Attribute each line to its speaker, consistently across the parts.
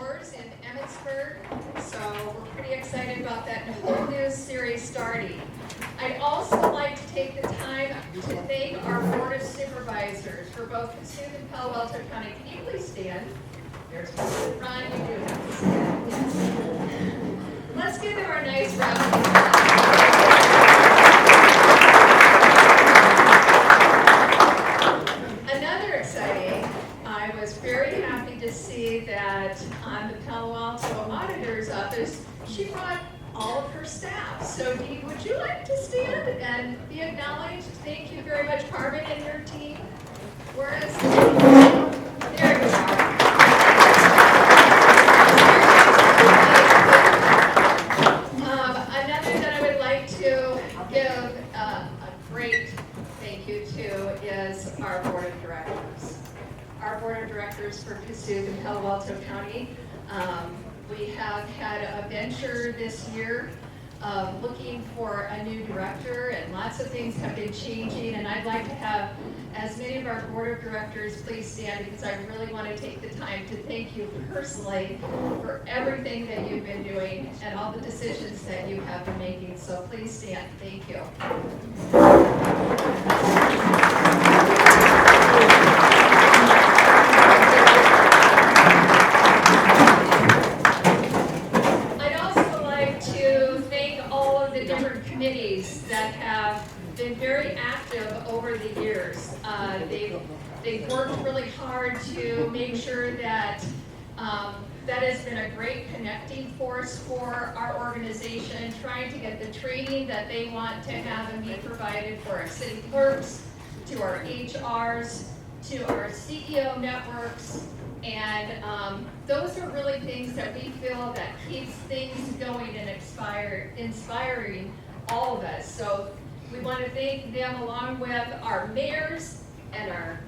Speaker 1: doors in Emmitsburg, so we're pretty excited about that whole new series starting. I'd also like to take the time to thank our Board of Supervisors for both Kossuth and Palo Alto County. Can you please stand? There's Ron, you do have to stand. Yes. Let's give them our nice round of applause. Another exciting, I was very happy to see that on the Palo Alto Auditor's Office, she brought all of her staff. So Dee, would you like to stand and be acknowledged? Thank you very much, Carmen and your team. Where is there you are. Another that I would like to give a great thank you to is our Board of Directors. Our Board of Directors for Kossuth and Palo Alto County. We have had a venture this year of looking for a new director, and lots of things have been changing, and I'd like to have as many of our Board of Directors please stand, because I really want to take the time to thank you personally for everything that you've been doing and all the decisions that you have been making. So please stand. Thank you. Committees that have been very active over the years. They've worked really hard to make sure that that has been a great connecting force for our organization, trying to get the training that they want to have and be provided for our city clerks, to our HRs, to our CEO networks, and those are really things that we feel that keeps things going and inspiring all of us. So we want to thank them along with our mayors and our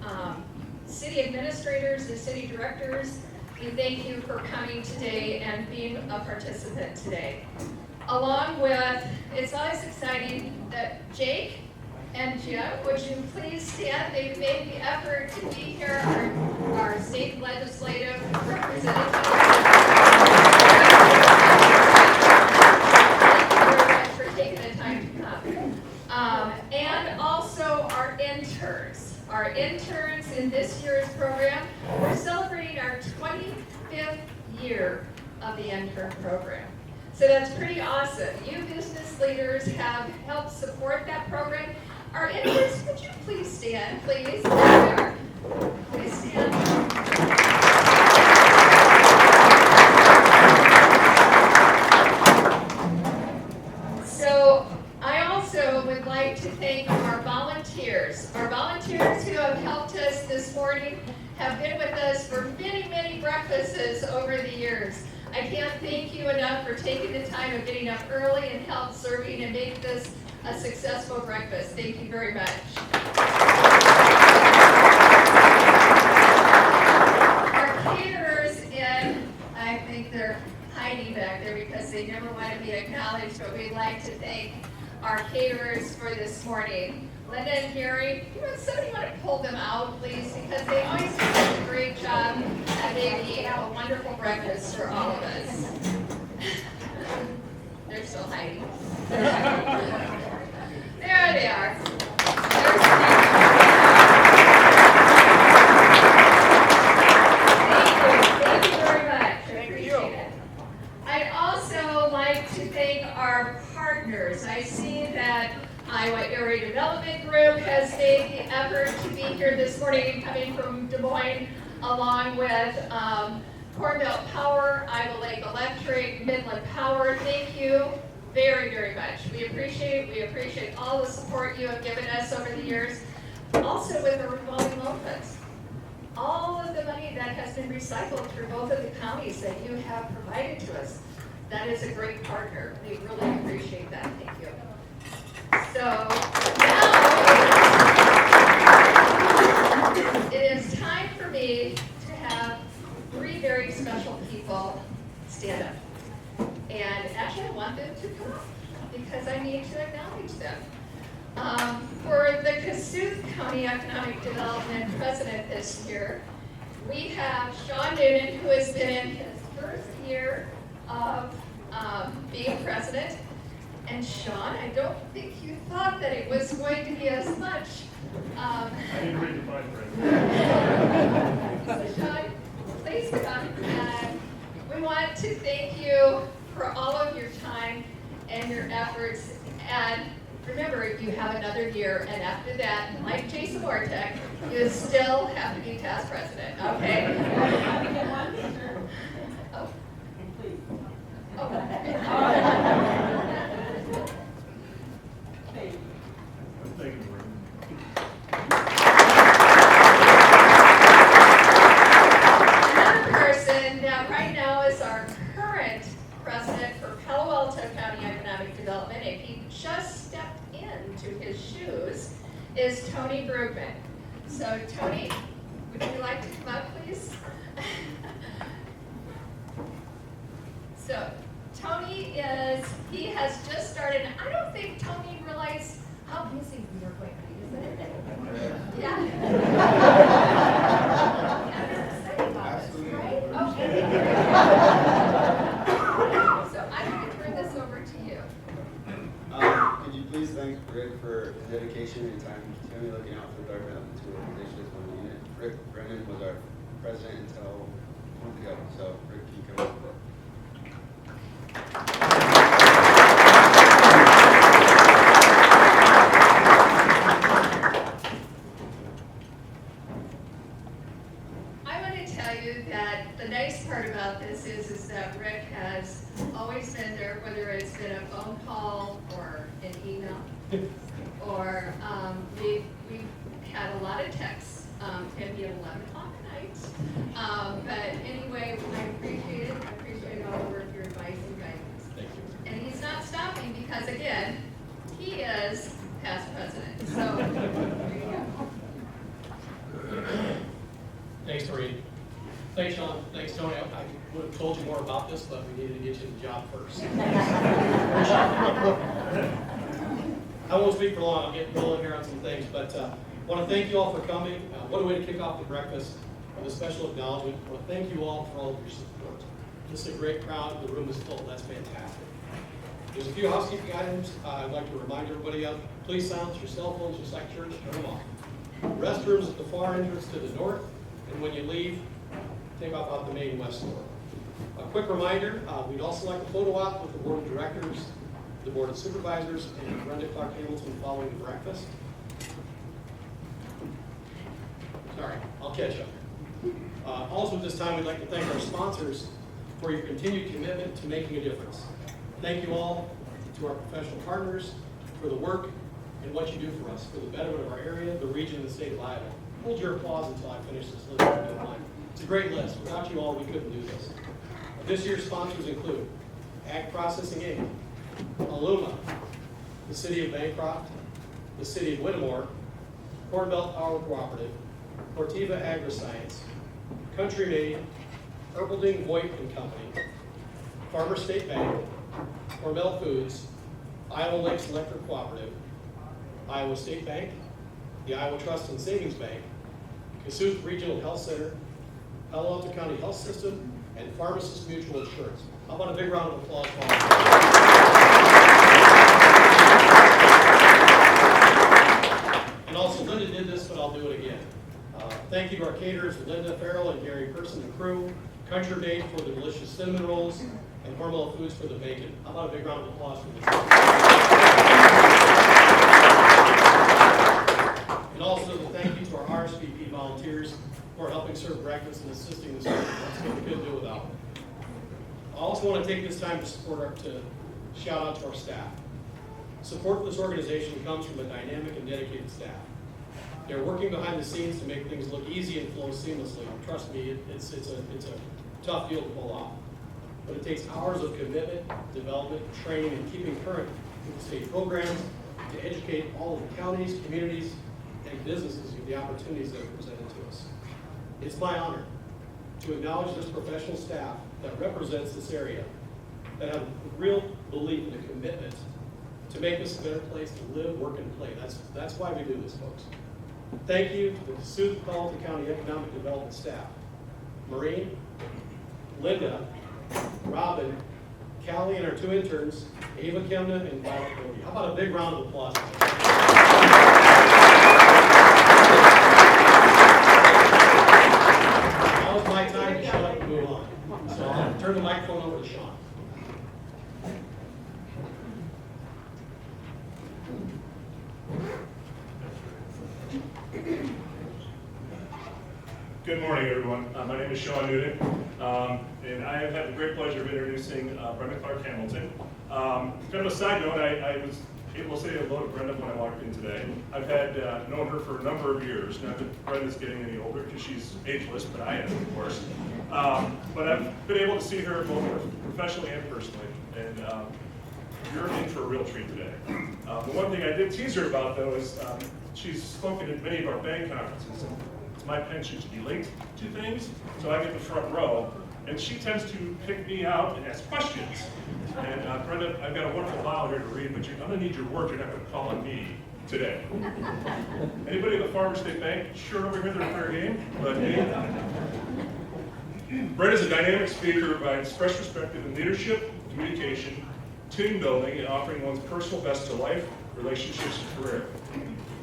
Speaker 1: city administrators, the city directors. We thank you for coming today and being a participant today. Along with, it's always exciting that Jake and Jim, would you please stand? They've made the effort to be here, our state legislative representatives. And also our interns. Our interns in this year's program, we're celebrating our 25th year of the intern program. So that's pretty awesome. You business leaders have helped support that program. Our interns, could you please stand, please? There we are. Please stand. So I also would like to thank our volunteers. Our volunteers who have helped us this morning have been with us for many, many breakfasts over the years. I can't thank you enough for taking the time of getting up early and help serving and make this a successful breakfast. Thank you very much. Our caterers, and I think they're hiding back there because they never want to be acknowledged, but we'd like to thank our caterers for this morning. Linda and Gary, somebody want to pull them out, please, because they always do such a great job at making a wonderful breakfast for all of us. They're still hiding. There they are. Thank you very much. I appreciate it. I'd also like to thank our partners. I see that Iowa Area Development Group has made the effort to be here this morning, coming from Des Moines, along with Corn Belt Power, Iowa Lake Electric, Midland Power. Thank you very, very much. We appreciate all the support you have given us over the years. Also with the revolving loan funds. All of the money that has been recycled through both of the counties that you have provided to us. That is a great partner. We really appreciate that. Thank you. So now it is time for me to have three very special people stand up. And actually I want them to come up because I need to acknowledge them. For the Kossuth County Economic Development President this year, we have Sean Noonan, who has been in his first 4th year of being president. And Sean, I don't think you thought that it was going to be as much.
Speaker 2: I didn't read the fine print.
Speaker 1: So Sean, please come. And we want to thank you for all of your time and your efforts. And remember, if you have another year, and after that, like Jason Ortek, you still have to be past president, okay? Oh.
Speaker 2: Thank you.
Speaker 1: Another person that right now is our current president for Palo Alto County Economic Development, and he just stepped into his shoes, is Tony Brugman. So Tony, would you like to come up, please? So Tony he has just started. I don't think Tony realized how busy we were going to be, isn't it? Yeah.
Speaker 3: Absolutely.
Speaker 1: Right? Okay. So I'm going to turn this over to you.
Speaker 3: Could you please thank Rick for his dedication and time continually looking out for Dartmouth and to organization as one unit. Rick Brennan was our president until a month ago, so Rick, can you come up?
Speaker 1: I want to tell you that the nice part about this is that Rick has always been there, whether it's been a phone call or an email, or we've had a lot of texts, can be at 11 o'clock at night. But anyway, I appreciate it. I appreciate all the work, your advice and guidance.
Speaker 4: Thank you.
Speaker 1: And he's not stopping because, again, he is past president. So there you go.
Speaker 4: Thanks, Maureen. Thanks, Sean. Thanks, Tony. I would have told you more about this, but we needed to get you the job first. I won't speak for long. I'll get rolling here on some things, but I want to thank you all for coming. What a way to kick off the breakfast with a special acknowledgement. I want to thank you all for all of your support. This is a great crowd. The room is full. That's fantastic. There's a few housekeeping items I'd like to remind everybody of. Please silence your cell phones just like church. Turn them off. Restrooms at the far entrance to the north, and when you leave, take off out the main west door. A quick reminder, we'd also like a photo op with the board of directors, the board of supervisors, and Brenda Clark Hamilton following the breakfast. Sorry, I'll catch up. Also at this time, we'd like to thank our sponsors for your continued commitment to making a difference. Thank you all to our professional partners for the work and what you do for us, for the betterment of our area, the region, and the state of Iowa. Hold your applause until I finish this list, if you don't mind. It's a great list. Without you all, we couldn't do this. This year's sponsors include Ag Processing Inc., Aluma, the City of Bancroft, the City of Whittemore, Corn Belt Power Cooperative, Corteva Agriscience, Country Made, Erpelding, Voigt and Company, Farmer State Bank, Hormel Foods, Iowa Lakes Electric Cooperative, Iowa State Bank, the Iowa Trust and Savings Bank, Kossuth Regional Health Center, Palo Alto County Health System, and Pharmacist Mutual Insurance. How about a big round of applause for all of them? And also, Linda did this, but I'll do it again. Thank you to our caterers, Linda Farrell and Gary Person and crew, Country Made for the delicious cinnamon rolls, and Hormel Foods for the bacon. How about a big round of applause for this? And also, thank you to our RSVP volunteers for helping serve breakfast and assisting the students. That's what we couldn't do without them. I also want to take this time to shout out to our staff. Support for this organization comes from a dynamic and dedicated staff. They're working behind the scenes to make things look easy and flow seamlessly. Trust me, it's a tough deal to pull off. But it takes hours of commitment, development, training, and keeping current with the state programs to educate all of the counties, communities, and businesses with the opportunities that are presented to us. It's my honor to acknowledge this professional staff that represents this area, that have a real belief in a commitment to make this a better place to live, work, and play. That's why we do this, folks. Thank you to the Kossuth Palo Alto County Economic Development staff, Maureen, Linda, Robin, Callie, and our 2 interns, Ava Kemna and Violet Cody. How about a big round of applause? Now is my time to shut up and move on. So I'll turn the microphone over to Sean.
Speaker 2: Good morning, everyone. My name is Sean Newton, and I have had the great pleasure of introducing Brenda Clark Hamilton. Kind of a side note, I was able to say hello to Brenda when I walked in today. I've had known her for a number of years. Not that Brenda's getting any older because she's ageless, but I am, of course. But I've been able to see her both professionally and personally, and you're in for a real treat today. The one thing I did tease her about, though, is she's spoken at many of our bank conferences. It's my penchant to be late to things, so I get the front row, and she tends to pick me out and ask questions. And Brenda, I've got a wonderful file here to read, but I'm going to need your word. You're not going to call on me today. Anybody at the Farmers State Bank? Sure, over here they're fair game, but Brenda's a dynamic speaker who provides fresh perspective in leadership, communication, team building, and offering one's personal best to life, relationships, and career.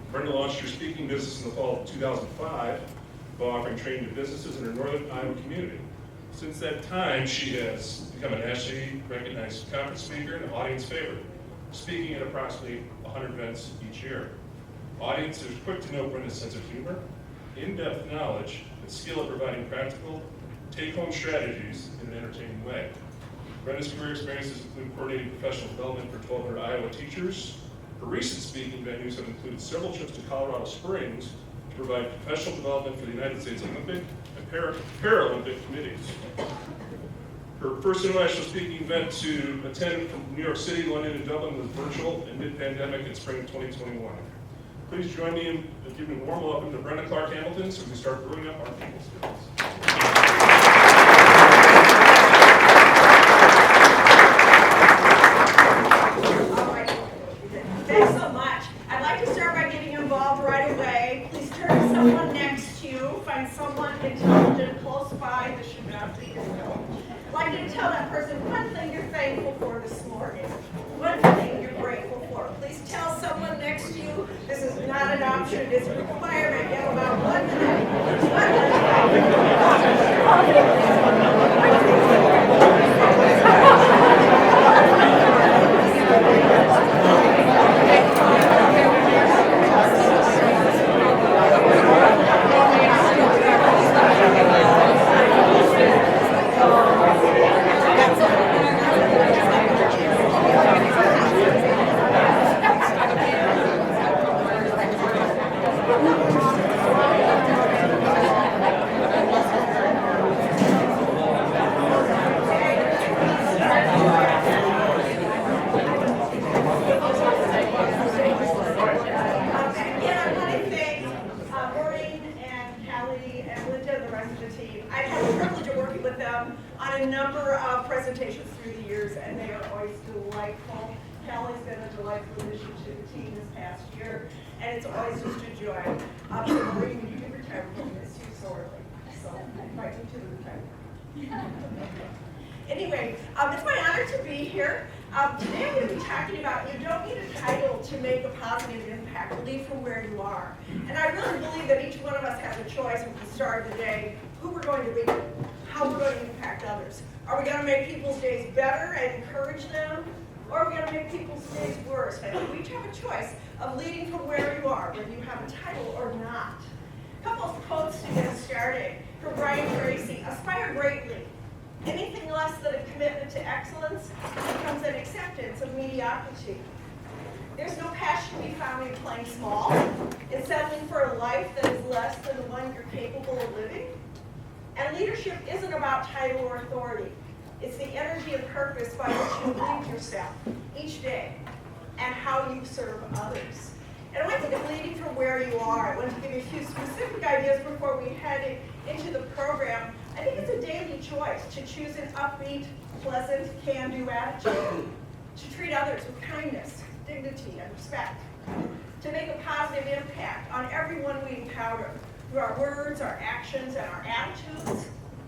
Speaker 2: Brenda launched her speaking business in the fall of 2005 while offering training to businesses in her northern Iowa community. Since that time, she has become a nationally recognized conference speaker and an audience favorite, speaking at approximately 100 events each year. Audiences are quick to know Brenda's sense of humor, in-depth knowledge, and skill at providing practical, take-home strategies in an entertaining way. Brenda's career experiences include coordinating professional development for 1,200 Iowa teachers. Her recent speaking venues have included several trips to Colorado Springs to provide professional development for the United States Olympic and Paralympic committees. Her first international speaking event to attend from New York City, London, and Dublin was virtual and mid-pandemic in spring of 2021. Please join me in giving a warm welcome to Brenda Clark Hamilton so we start brewing up our people skills.
Speaker 5: Someone next to you, find someone intelligent close by that should not be your own. I'd like you to tell that person one thing you're thankful for this morning, one thing you're grateful for. Please tell someone next to you this is not an option, it's a requirement. You have about 1 minute.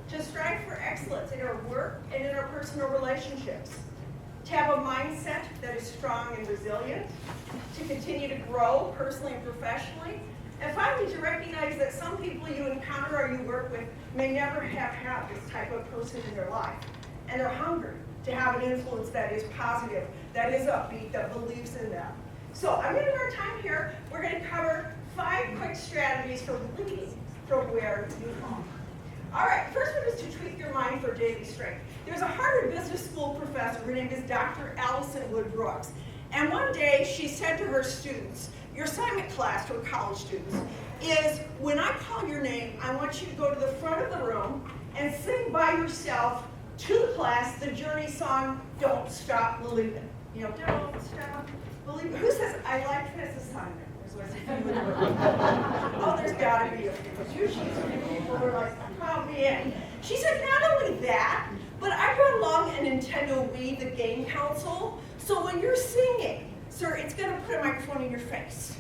Speaker 5: to strive for excellence in our work and in our personal relationships, to have a mindset that is strong and resilient, to continue to grow personally and professionally, and finally to recognize that some people you encounter or you work with may never have had this type of person in their life, and they're hungry to have an influence that is positive, that is upbeat, that believes in them. So I'm going to our time here. We're going to cover 5 quick strategies for leading from where you are. All right, first one is to tweak your mind for daily strength. There's a Harvard Business School professor, her name is Dr. Allison Wood Brooks, and one day she said to her students, your assignment class to her college students, is when I call your name, I want you to go to the front of the room and sing by yourself to the class the Journey song, Don't Stop Believing. You know, don't stop believing. Who says, I like this assignment? Oh, there's got to be a few. Usually people are like, count me in. She said, not only that, but I brought along a Nintendo Wii, the game console, so when you're singing, sir, it's going to put a microphone in your face.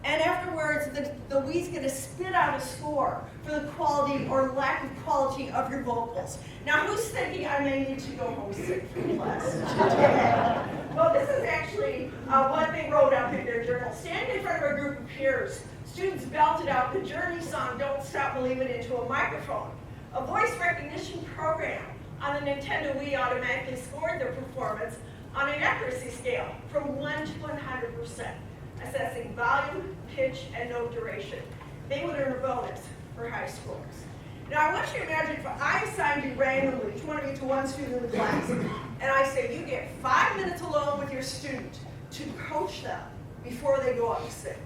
Speaker 5: And afterwards, the Wii's going to spit out a score for the quality or lack of quality of your vocals. Now, who's thinking I may need to go home sick from class today? Well, this is actually what they wrote up in their journal. Standing in front of a group of peers, students belted out the Journey song, Don't Stop Believing, into a microphone. A voice recognition program on the Nintendo Wii automatically scored their performance on an accuracy scale from 1 to 100%. Assessing volume, pitch, and note duration. They would earn a bonus for high scores. Now I want you to imagine if I assigned you randomly, each one of you to one student in the class, and I say you get 5 minutes alone with your student to coach them before they go out to sing.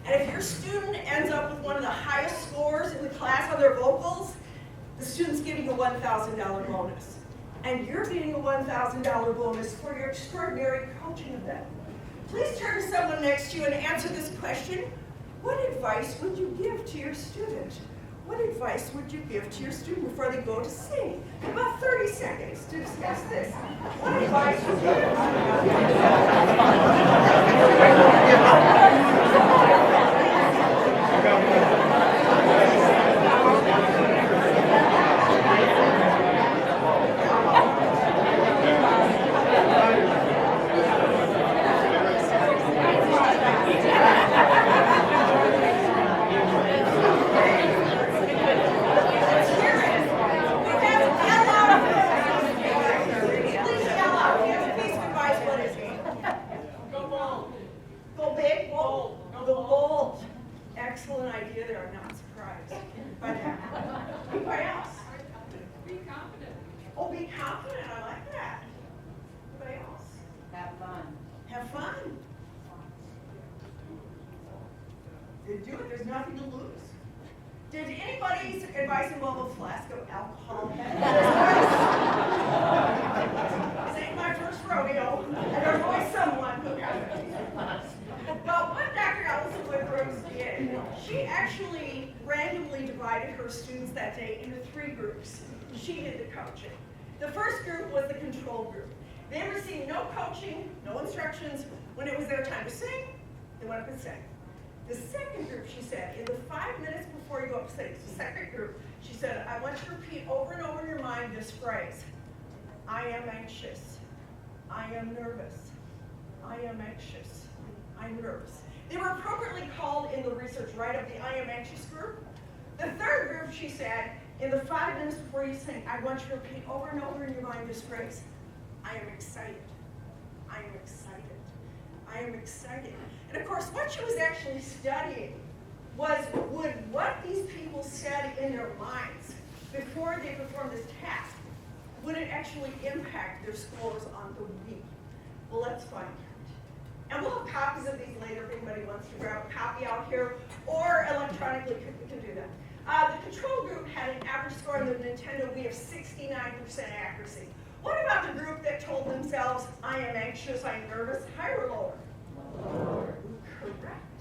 Speaker 5: And if your student ends up with one of the highest scores in the class on their vocals, the student's getting a $1,000 bonus. And you're getting a $1,000 bonus for your extraordinary coaching of them. Please turn to someone next to you and answer this question. What advice would you give to your student? What advice would you give to your student before they go to sing? About 30 seconds to discuss this. What advice would you give? Excellent idea there, I'm not surprised by that. Anybody else?
Speaker 1: Be confident.
Speaker 5: Oh, be confident, I like that. Anybody else?
Speaker 6: Have fun.
Speaker 5: Have fun. Do it, there's nothing to lose. Did anybody's advice involve a flask of alcohol? This ain't my first rodeo, and there's always someone who has it. Well, what Dr. Allison Wood Brooks did, she actually randomly divided her students that day into 3 groups. She did the coaching. The first group was the control group. They received no coaching, no instructions. When it was their time to sing, they went up and sang. The second group, she said, in the 5 minutes before you go up to sing, the second group, she said, I want you to repeat over and over in your mind this phrase. I am anxious. I am nervous. I am anxious. I'm nervous. They were appropriately called in the research write-up the I am anxious group. The third group, she said, in the 5 minutes before you sing, I want you to repeat over and over in your mind this phrase. I am excited. I am excited. I am excited. And of course, what she was actually studying was would what these people said in their minds before they performed this task, would it actually impact their scores on the week? Well, let's find out. And we'll have copies of these later if anybody wants to grab a copy out here, or electronically, we can do that. The control group had an average score on the Nintendo Wii of 69% accuracy. What about the group that told themselves, I am anxious, I am nervous, higher or lower? Lower. Correct.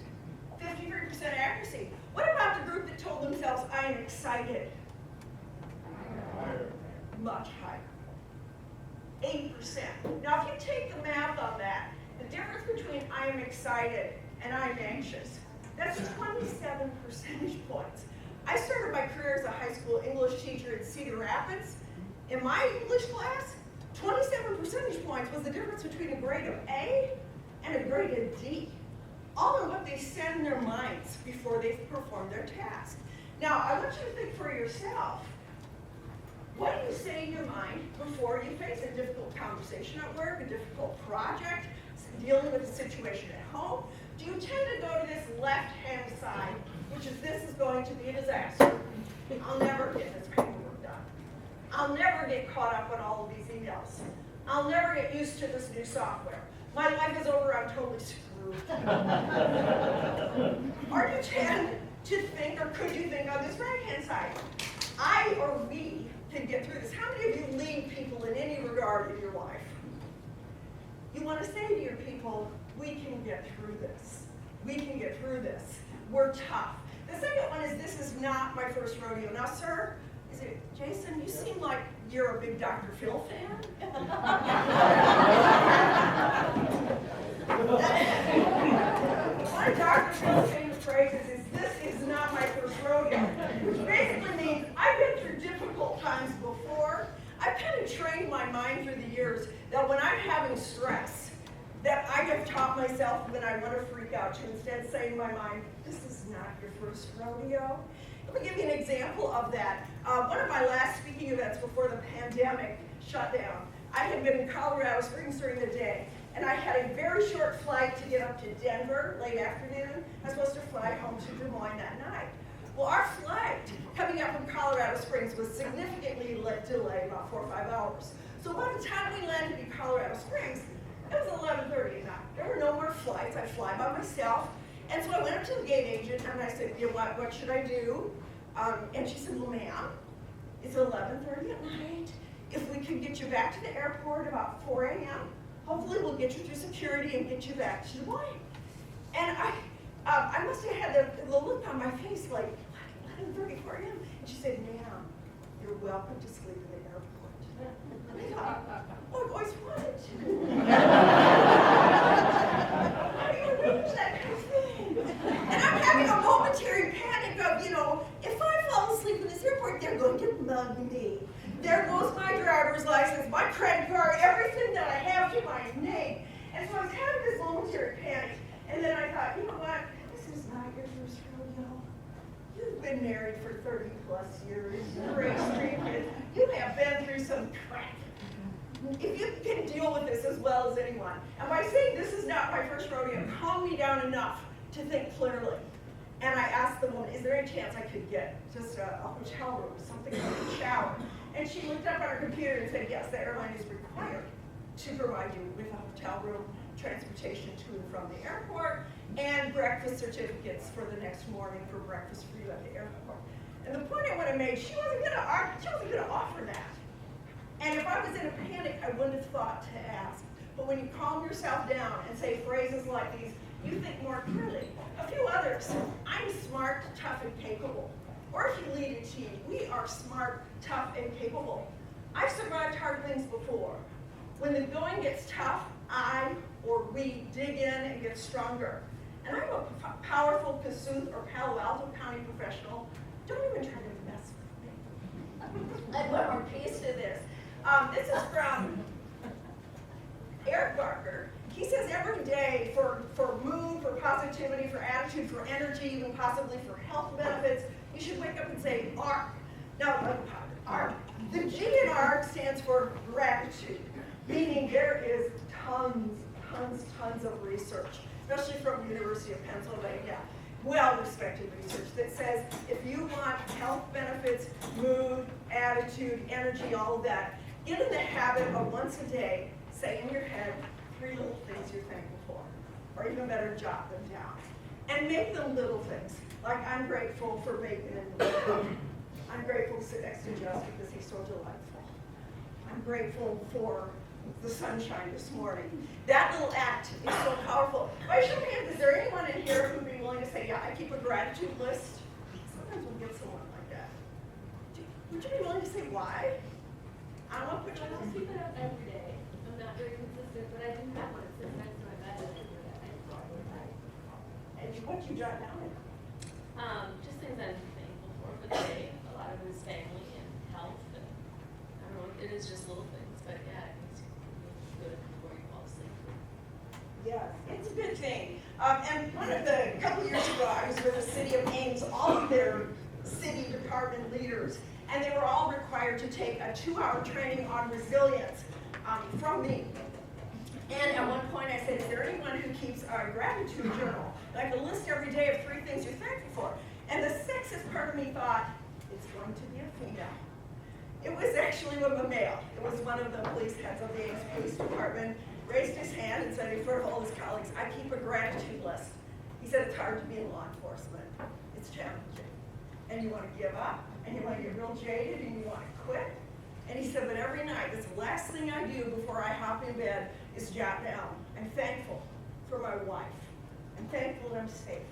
Speaker 5: 53% accuracy. What about the group that told themselves, I am excited? Higher. Much higher. 80%. Now, if you take the math on that, the difference between I am excited and I am anxious, that's 27 percentage points. I started my career as a high school English teacher in Cedar Rapids. In my English class, 27 percentage points was the difference between a grade of A and a grade of D. All in what they said in their minds before they performed their task. Now, I want you to think for yourself. What do you say in your mind before you face a difficult conversation at work, a difficult project, dealing with a situation at home? Do you tend to go to this left-hand side, which is this is going to be a disaster. I'll never get this paperwork done. I'll never get caught up on all of these emails. I'll never get used to this new software. My life is over, I'm totally screwed. Or you tend to think, or could you think on this right-hand side, I or we can get through this. How many of you lead people in any regard in your life? You want to say to your people, we can get through this. We can get through this. We're tough. The second one is, this is not my first rodeo. Now, sir, is it Jason? You seem like you're a big Dr. Phil fan. One of Dr. Phil's famous phrases is, this is not my first rodeo, which basically means I've been through difficult times before. I've kind of trained my mind through the years that when I'm having stress, that I have taught myself when I want to freak out to instead say in my mind, this is not your first rodeo. Let me give you an example of that. One of my last speaking events before the pandemic shut down, I had been in Colorado Springs during the day, and I had a very short flight to get up to Denver late afternoon. I was supposed to fly home to Des Moines that night. Well, our flight coming up from Colorado Springs was significantly delayed, about 4 or 5 hours. So by the time we landed in Colorado Springs, it was 11:30 at night. There were no more flights. I'd fly by myself. And so I went up to the gate agent and I said, you know, what should I do? And she said, well, ma'am, it's 11:30 at night. If we could get you back to the airport about 4 a.m., hopefully we'll get you through security and get you back to Des Moines. And I must have had the look on my face like, 11:30, 4 a.m. And she said, ma'am, you're welcome to sleep in the airport. And I thought, oh, boys, what? How do you arrange that kind of thing? And I'm having a momentary panic of, you know, if I fall asleep in this airport, they're going to mug me. There goes my driver's license, my credit card, everything that I have to my name. And so I was having this momentary panic. And then I thought, you know what? This is not your first rodeo. You've been married for 30 plus years. You're raised 3 kids. You have been through some crap. If you can deal with this as well as anyone, and by saying this is not my first rodeo, calm me down enough to think clearly. And I asked the woman, is there any chance I could get just a hotel room, something like a shower? And she looked up on her computer and said, yes, the airline is required to provide you with a hotel room, transportation to and from the airport, and breakfast certificates for the next morning for breakfast for you at the airport. And the point I want to make, she wasn't going to offer that. And if I was in a panic, I wouldn't have thought to ask. But when you calm yourself down and say phrases like these, you think more clearly. A few others, I'm smart, tough, and capable. Or if you lead a team, we are smart, tough, and capable. I've survived hard things before. When the going gets tough, I or we dig in and get stronger. And I'm a powerful Kossuth or Palo Alto County professional. Don't even try to mess with me. And one more piece to this. This is from Eric Barker. He says every day for mood, for positivity, for attitude, for energy, even possibly for health benefits, you should wake up and say ARC. Now, ARC. The G in ARC stands for gratitude, meaning there is tons of research, especially from the University of Pennsylvania, well-respected research that says if you want health benefits, mood, attitude, energy, all of that, get in the habit of once a day, say in your head 3 little things you're thankful for, or even better, jot them down. And make them little things, like I'm grateful for bacon and bacon. I'm grateful to sit next to Justin because he's so delightful. I'm grateful for the sunshine this morning. That little act is so powerful. By show of hands, is there anyone in here who would be willing to say, yeah, I keep a gratitude list? Sometimes we'll get someone like that. Would you be willing to say why? I don't want to put you
Speaker 6: I
Speaker 5: on.
Speaker 6: keep it up every day. I'm not very consistent, but I do have one. It sits next to my bed and I do that. I just walk outside.
Speaker 5: And what you jot down in?
Speaker 6: Just things I'm thankful for
Speaker 7: the day. A lot of it is family and health, and I don't know, it is just little things, but yeah, it makes you feel good before you fall asleep.
Speaker 5: Yes, it's a good thing. And a couple years ago, I was with the city of Ames, all of their city department leaders, and they were all required to take a 2-hour training on resilience from me. And at one point I said, is there anyone who keeps a gratitude journal? Like a list every day of 3 things you're thankful for. And the sexist part of me thought, it's going to be a female. It was actually a male. It was one of the police heads of the Ames Police Department, raised his hand and said in front of all his colleagues, I keep a gratitude list. He said it's hard to be in law enforcement. It's challenging. And you want to give up, and you want to get real jaded, and you want to quit. And he said, but every night, this last thing I do before I hop in bed is jot down, I'm thankful for my wife. I'm thankful that I'm safe.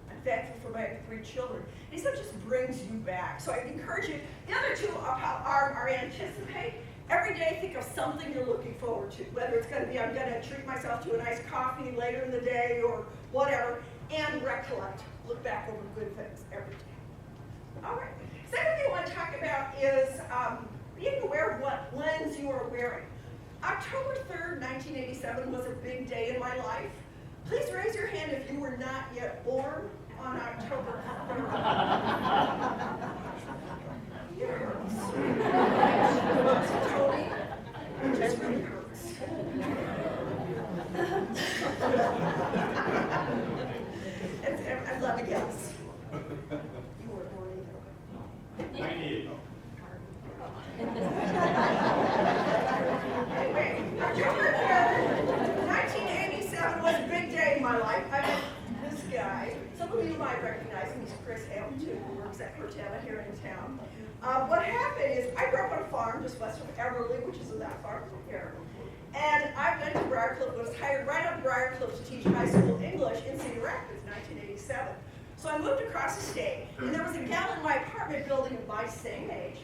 Speaker 5: I'm thankful for my 3 children. And he said, it just brings you back. So I encourage you. The other 2 are anticipate. Every day think of something you're looking forward to, whether it's going to be I'm going to treat myself to a nice coffee later in the day or whatever, and recollect. Look back over good things every day. All right. Second thing I want to talk about is being aware of what lens you are wearing. October 3rd, 1987 was a big day in my life. Please raise your hand if you were not yet born on October 3rd. It hurts. Tony, it just really hurts. I'd love to guess. You weren't born either.
Speaker 4: 98.
Speaker 5: Anyway, October 3rd, 1987 was a big day in my life. I met this guy. Some of you might recognize him. He's Chris Hamilton, who works at Corteva here in town. What happened is I grew up on a farm just west of Everly, which isn't that far from here. And I went to Briarcliff, was hired right up Briarcliff to teach high school English in Cedar Rapids, 1987. So I moved across the state, and there was a gal in my apartment building of my same age,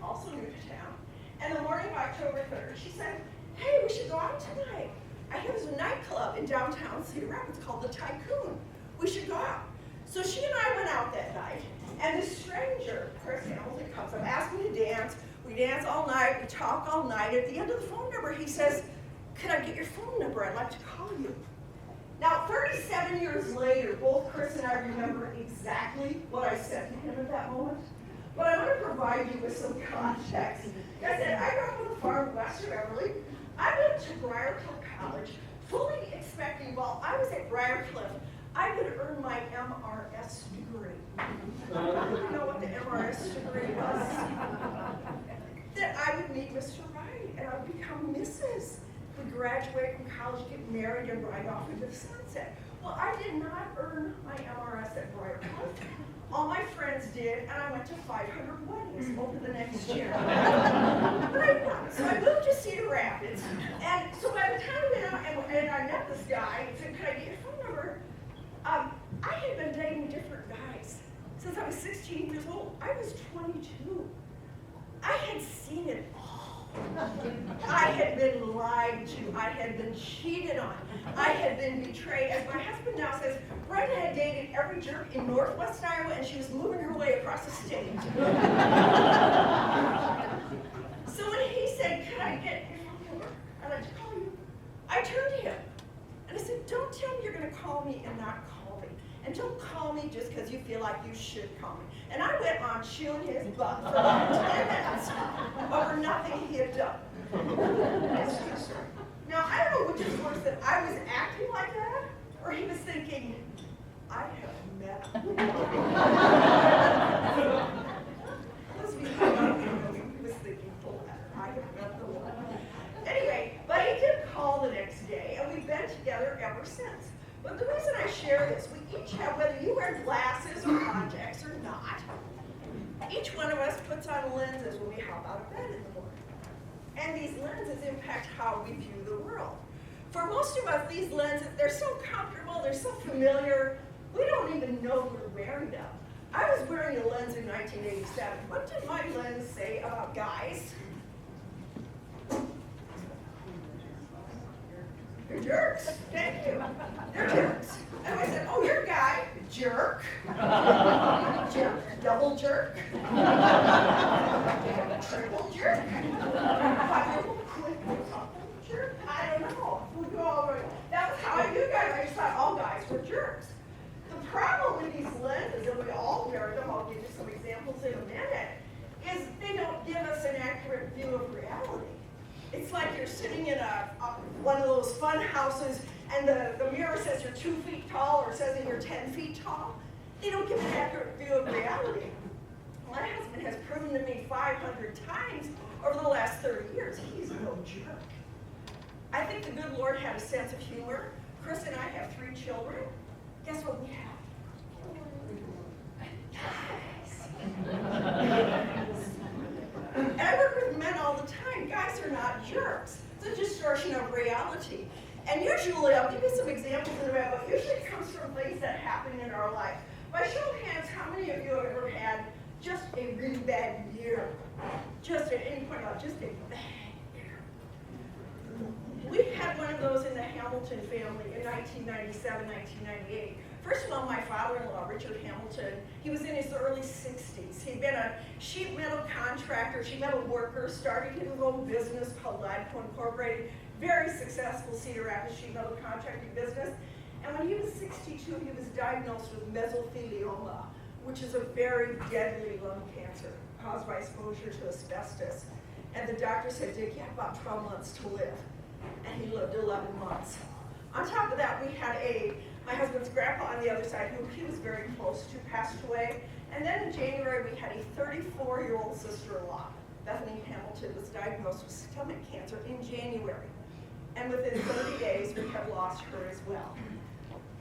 Speaker 5: also new to town. And the morning of October 3rd, she said, hey, we should go out tonight. I hear there's a nightclub in downtown Cedar Rapids called the Tycoon. We should go out. So she and I went out that night, and this stranger, Chris Hamilton, comes up, asked me to dance. We dance all night, we talk all night. At the end of the phone number, he says, could I get your phone number? I'd like to call you. Now, 37 years later, both Chris and I remember exactly what I said to him at that moment. But I'm going to provide you with some context. I said, I grew up on a farm west of Everly. I went to Briarcliff College, fully expecting while I was at Briarcliff, I would earn my MRS degree. I didn't know what the MRS degree was. That I would meet Mr. Wright and I would become Mrs. We'd graduate from college, get married, and ride off into the sunset. Well, I did not earn my MRS at Briarcliff. All my friends did, and I went to 500 weddings over the next year. But I won. So I moved to Cedar Rapids. And so by the time we went out and I met this guy, he said, could I get your phone number? I had been dating different guys since I was 16 years old. I was 22. I had seen it all. I had been lied to. I had been cheated on. I had been betrayed. As my husband now says, Brenda had dated every jerk in northwest Iowa, and she was moving her way across the state. So when he said, could I get your phone number? I'd like to call you. I turned to him, and I said, don't tell me you're going to call me and not call me. And don't call me just because you feel like you should call me. And I went on chewing his butt for about 10 minutes over nothing he had done. Now, I don't know which is worse, that I was acting like that, or he was thinking, I have met him. Let's be honest, he was thinking, oh, I have met the one. Anyway, but he did call the next day, and we've been together ever since. But the reason I share this, we each have, whether you wear glasses or contacts or not, each one of us puts on lenses when we hop out of bed in the morning. And these lenses impact how we view the world. For most of us, these lenses, they're so comfortable, they're so familiar, we don't even know we're wearing them. I was wearing a lens in 1987. What did my lens say about guys? You're jerks. Thank you. They're jerks. And I said, oh, you're a guy. Jerk. Jerk. double jerk, triple jerk, quadruple, quintuple jerk. I don't know. We'll go all the way. That was how I knew guys. I just thought all guys were jerks. The problem with these lenses, and we all wear them, I'll give you some examples in a minute, is they don't give us an accurate view of reality. It's like you're sitting in one of those fun houses and the mirror says you're 2 feet tall or says that you're 10 feet tall. They don't give an accurate view of reality. My husband has proven to me 500 times over the last 30 years, he's no jerk. I think the good Lord had a sense of humor. Chris and I have 3 children. Guess what we have? Guys. And I work with men all the time. Guys are not jerks. It's a distortion of reality. And usually, I'll give you some examples in a minute, but usually it comes from things that happen in our life. By show of hands, how many of you have ever had just a really bad year? Just at any point, just a bad year. We had one of those in the Hamilton family in 1997, 1998. First of all, my father-in-law, Richard Hamilton, he was in his early 60s. He'd been a sheet metal contractor, sheet metal worker, started his own business called Alto Incorporated. Very successful Cedar Rapids sheet metal contracting business. And when he was 62, he was diagnosed with mesothelioma, which is a very deadly lung cancer caused by exposure to asbestos. And the doctor said, Dick, you have about 12 months to live. And he lived 11 months. On top of that, we had my husband's grandpa on the other side, who he was very close to, passed away. And then in January, we had a 34-year-old sister-in-law, Bethany Hamilton, was diagnosed with stomach cancer in January. And within 30 days, we have lost her as well.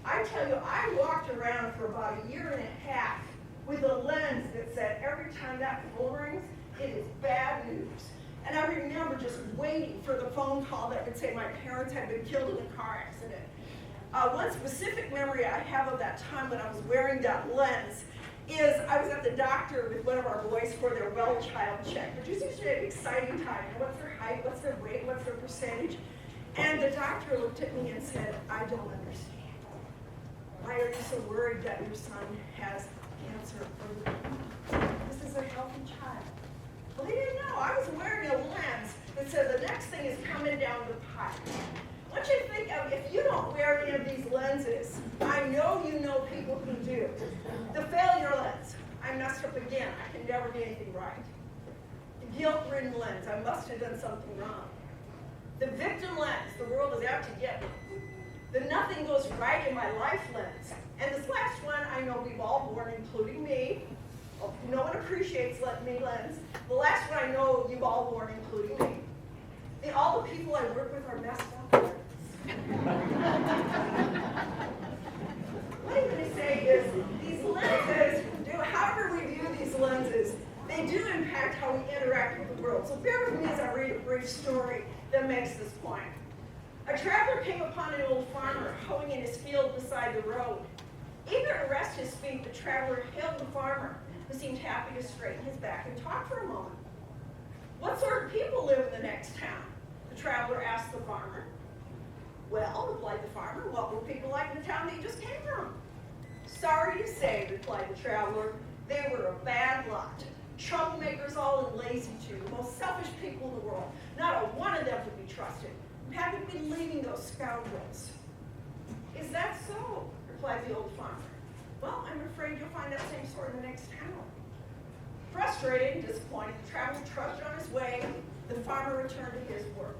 Speaker 5: I tell you, I walked around for about a year and a half with a lens that said every time that phone rings, it is bad news. And I remember just waiting for the phone call that would say my parents had been killed in a car accident. One specific memory I have of that time when I was wearing that lens is I was at the doctor with one of our boys for their well child check, which is usually an exciting time. What's their height, what's their weight, what's their percentage? And the doctor looked at me and said, I don't understand. Why are you so worried that your son has cancer or leukemia? This is a healthy child. Well, they didn't know. I was wearing a lens that said the next thing is coming down the pipe. Once you think of, if you don't wear any of these lenses, I know you know people who do. The failure lens. I messed up again. I can never do anything right. The guilt-ridden lens. I must have done something wrong. The victim lens. The world is out to get me. The nothing goes right in my life lens. And this last one, I know we've all worn, including me. No one appreciates me lens. The last one I know you've all worn, including me. All the people I work with are messed up. What I'm going to say is these lenses, however we view these lenses, they do impact how we interact with the world. So bear with me as I read a brief story that makes this point. A traveler came upon an old farmer hoeing in his field beside the road. Eager to rest his feet, the traveler hailed the farmer, who seemed happy to straighten his back and talk for a moment. What sort of people live in the next town? The traveler asked the farmer. Well, replied the farmer, what were people like in the town that you just came from? Sorry to say, replied the traveler, they were a bad lot. Troublemakers all and lazy too, the most selfish people in the world. Not a one of them to be trusted. Haven't been leaving those scoundrels. Is that so? Replied the old farmer. Well, I'm afraid you'll find that same sort in the next town. Frustrated and disappointed, the traveler trudged on his way. The farmer returned to his work.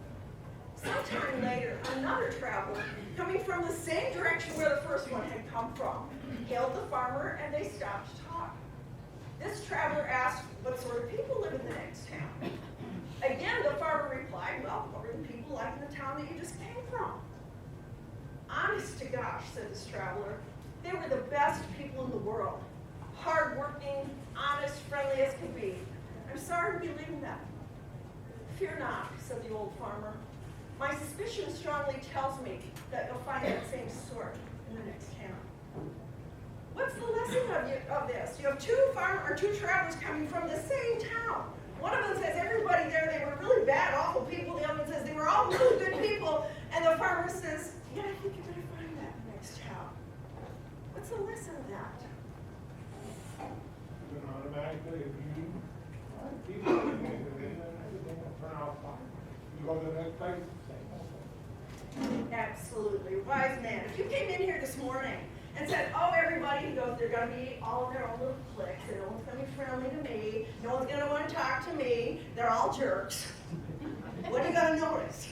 Speaker 5: Sometime later, another traveler, coming from the same direction where the first one had come from, hailed the farmer and they stopped to talk. This traveler asked, what sort of people live in the next town? Again, the farmer replied, well, what were the people like in the town that you just came from? Honest to gosh, said this traveler, they were the best people in the world. Hardworking, honest, friendly as could be. I'm sorry to be leaving them. Fear not, said the old farmer. My suspicion strongly tells me that you'll find that same sort in the next town. What's the lesson of this? You have two travelers coming from the same town. One of them says everybody there, they were really bad, awful people. The other one says they were all really good people. And the farmer says, yeah, I think you're going to find that next town. What's the lesson of that?
Speaker 8: likely if you keep doing it, and everything will turn out fine. You go to the next place, same.
Speaker 5: Absolutely, wise man. If you came in here this morning and said, oh, everybody goes, they're gonna be all in their own little cliques, and no one's gonna be friendly to me, no one's gonna wanna talk to me, they're all jerks. What are you gonna notice?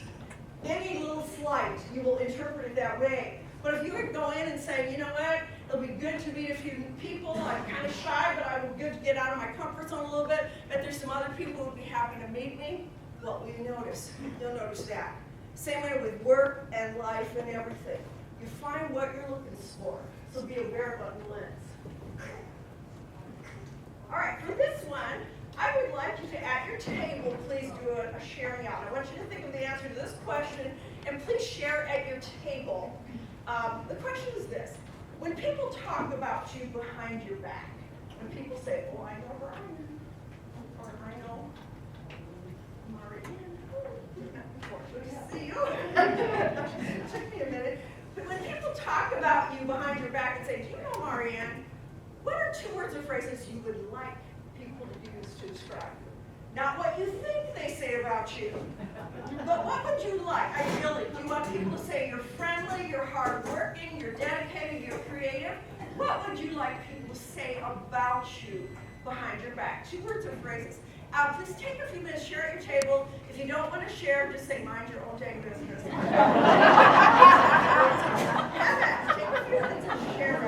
Speaker 5: Any little slight, you will interpret it that way. But if you would go in and say, you know what, it'll be good to meet a few people, I'm kind of shy, but I'm good to get out of my comfort zone a little bit, but there's some other people who would be happy to meet me, what will you notice? You'll notice that. Same way with work and life and everything. You find what you're looking for, so be aware of what the lens. All right, for this one, I would like you to, at your table, please do a sharing out. I want you to think of the answer to this question, and please share at your table. The question is this: when people talk about you behind your back, when people say, oh, I know Brian, or I know Marianne, good to see you. Took me a minute. But when people talk about you behind your back and say, do you know Marianne, what are 2 words or phrases you would like people to use to describe you? Not what you think they say about you, but what would you like? Ideally, do you want people to say you're friendly, you're hardworking, you're dedicated, you're creative? What would you like people to say about you behind your back? 2 words or phrases. Please take a few minutes, share at your table. If you don't want to share, just say mind your own dang business. Have that. Take a few minutes and share.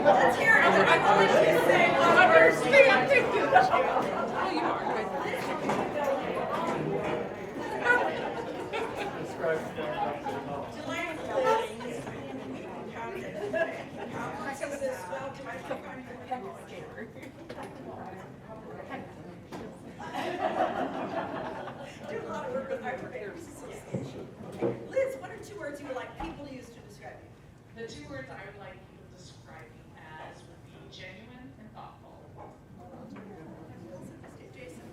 Speaker 5: Let's hear it. Everybody please say understand. Thank you. Oh, you are good. Do a lot of work with Hyperbankers Association. Liz, what are 2 words you would like people to use to describe you?
Speaker 9: The 2 words I would like people to describe me as would be genuine and thoughtful.
Speaker 5: Jason.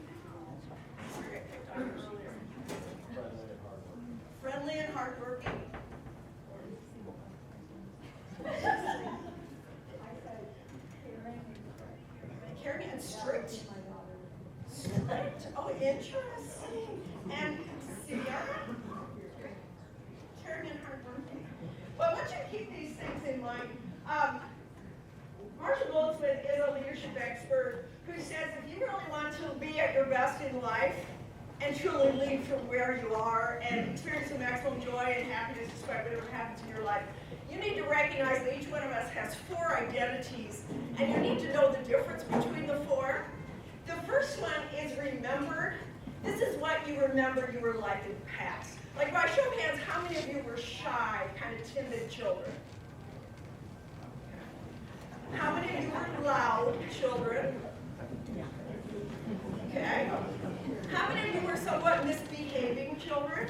Speaker 5: I picked on you earlier. Friendly and hardworking. Caring and strict. Strict. Oh, interesting. And Sierra? Caring and hardworking. Well, I want you to keep these things in mind. Marshall Goldsmith is a leadership expert who says if you really want to be at your best in life and truly lead from where you are and experience the maximum joy and happiness despite whatever happens in your life, you need to recognize that each one of us has 4 identities, and you need to know the difference between the 4. The first one is remembered. This is what you remember you were like in the past. Like, by show of hands, how many of you were shy, kind of timid children? How many of you were loud children? Okay. How many of you were somewhat misbehaving children?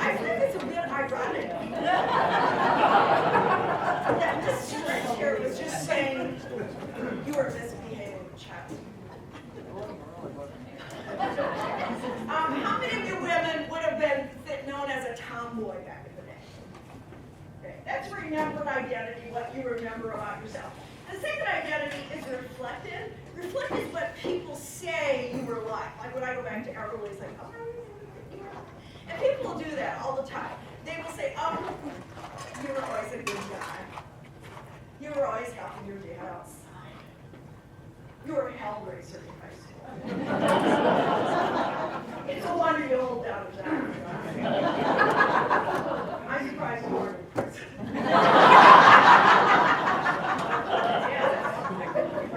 Speaker 5: I think it's a bit ironic that Miss Stewart here was just saying you were a misbehaving child. How many of you women would have been known as a tomboy back in the day? Okay. That's where remembered identity, what you remember about yourself. The second identity is reflected. Reflected is what people say you were like. Like when I go back to Everly, it's like, oh, you were like. And people will do that all the time. They will say, oh, you were always a good guy. You were always helping your dad outside. You were a hellraiser in high school. It's a wonder you hold down a job. I'm surprised you weren't in prison.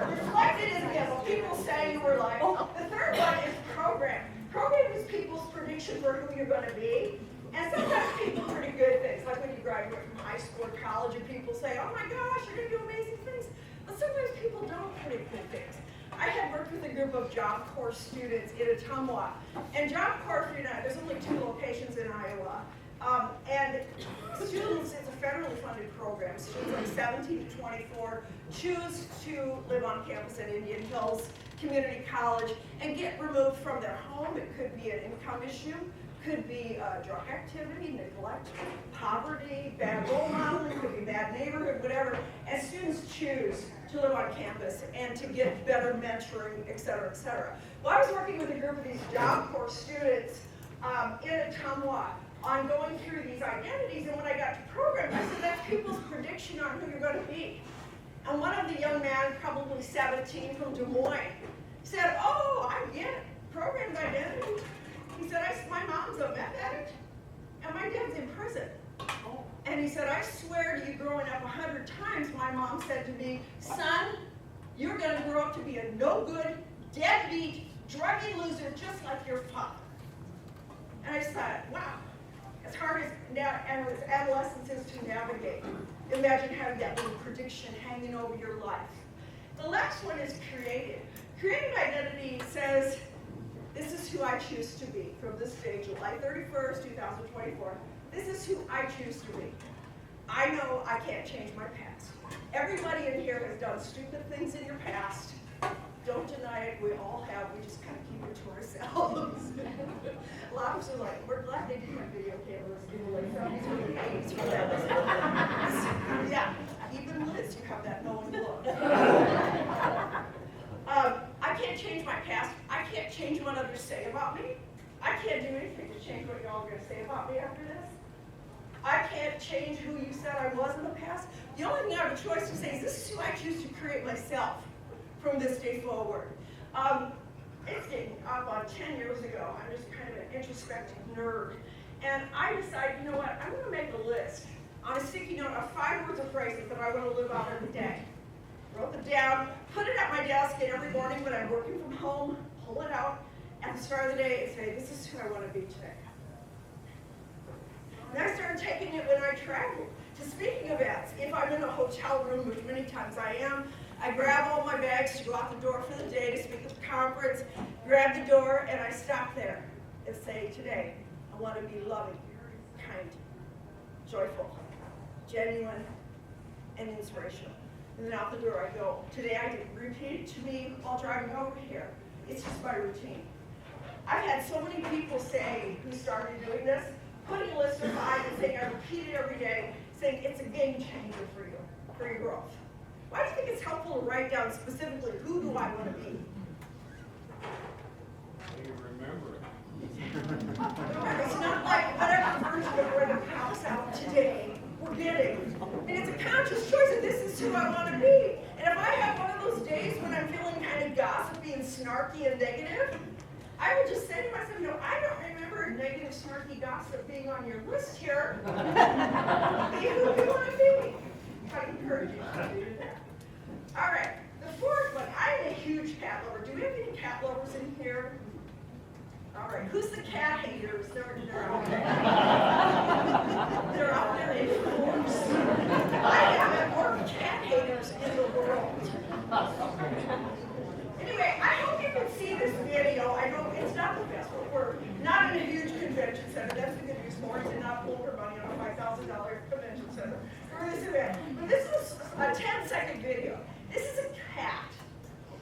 Speaker 5: Reflected is again what people say you were like. The third one is program. Program is people's prediction for who you're going to be. And sometimes people pretty good things, like when you graduate from high school or college and people say, oh my gosh, you're going to do amazing things. But sometimes people don't predict good things. I had worked with a group of Job Corps students in Ottumwa. And Job Corps, there's only 2 locations in Iowa. And students, it's a federally funded program. Students like 17 to 24 choose to live on campus at Indian Hills Community College and get removed from their home. It could be an income issue, could be drug activity, neglect, poverty, bad role modeling, could be bad neighborhood, whatever. And students choose to live on campus and to get better mentoring, et cetera, et cetera. Well, I was working with a group of these Job Corps students in Ottumwa on going through these identities, and when I got to program, I said, that's people's prediction on who you're going to be. And one of the young men, probably 17 from Des Moines, said, oh, I get it, programmed identity. He said, my mom's a meth addict, and my dad's in prison. And he said, I swear to you, growing up 100 times, my mom said to me, son, you're going to grow up to be a no-good, deadbeat, druggy loser, just like your father. And I just thought, wow, as hard as adolescence is to navigate, imagine having that little prediction hanging over your life. The last one is creative. Creative identity says, this is who I choose to be from this day, July 31st, 2024. This is who I choose to be. I know I can't change my past. Everybody in here has done stupid things in your past. Don't deny it, we all have, we just kind of keep it to ourselves. A lot of us are like, we're glad they didn't have video cameras in the late 70s or the 80s for that. Yeah, even Liz, you have that knowing look. I can't change my past. I can't change what others say about me. I can't do anything to change what y'all are going to say about me after this. I can't change who you said I was in the past. The only thing I have a choice to say is this is who I choose to create myself from this day forward. It's getting up on 10 years ago. I'm just kind of an introspective nerd. And I decided, you know what, I'm going to make a list on a sticky note of 5 words or phrases that I want to live out every day. Wrote them down, put it at my desk, and every morning when I'm working from home, pull it out at the start of the day and say, this is who I want to be today. And I started taking it when I travel to speaking events. If I'm in a hotel room, which many times I am, I grab all my bags to go out the door for the day to speak at the conference, grab the door, and I stop there and say, today, I want to be loving, kind, joyful, genuine, and inspirational. And then out the door I go. Today I repeat it to me while driving over here. It's just my routine. I've had so many people say, who started doing this, putting a list of 5 and saying I repeat it every day, saying it's a game changer for you, for your growth. Why do you think it's helpful to write down specifically who do I want to be?
Speaker 8: You remember it.
Speaker 5: It's not like whatever version of where the pops out today we're getting. And it's a conscious choice, and this is who I want to be. And if I have one of those days when I'm feeling kind of gossipy and snarky and negative, I will just say to myself, you know, I don't remember negative, snarky gossip being on your list here. Be who you want to be. I encourage you to do that. All right, the fourth one, I'm a huge cat lover. Do we have any cat lovers in here? All right, who's the cat haters? They're out there. They're out there in force. I have more cat haters in the world. Anyway, I hope you can see this video. I know it's not the best, but we're not in a huge convention center. That's the good news for us, and not pull for money on a $5,000 convention center for this event. But this is a 10-second video. This is a cat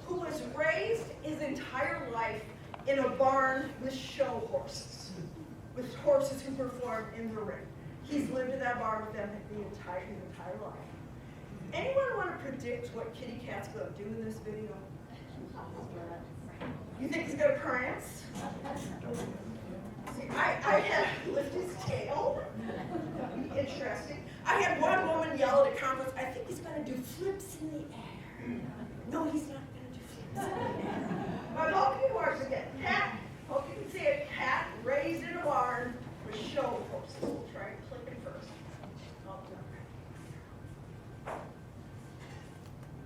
Speaker 5: who was raised his entire life in a barn with show horses, with horses who perform in the ring. He's lived in that barn with them his entire life. Anyone want to predict what kitty cat's going to do in this video? You think he's going to prance? See, I had lift his tail. Interesting. I had one woman yell at a conference, I think he's going to do flips in the air. No, he's not going to do flips in the air. But hope you watch again. Cat, hope you can see a cat raised in a barn with show horses. We'll try clicking first.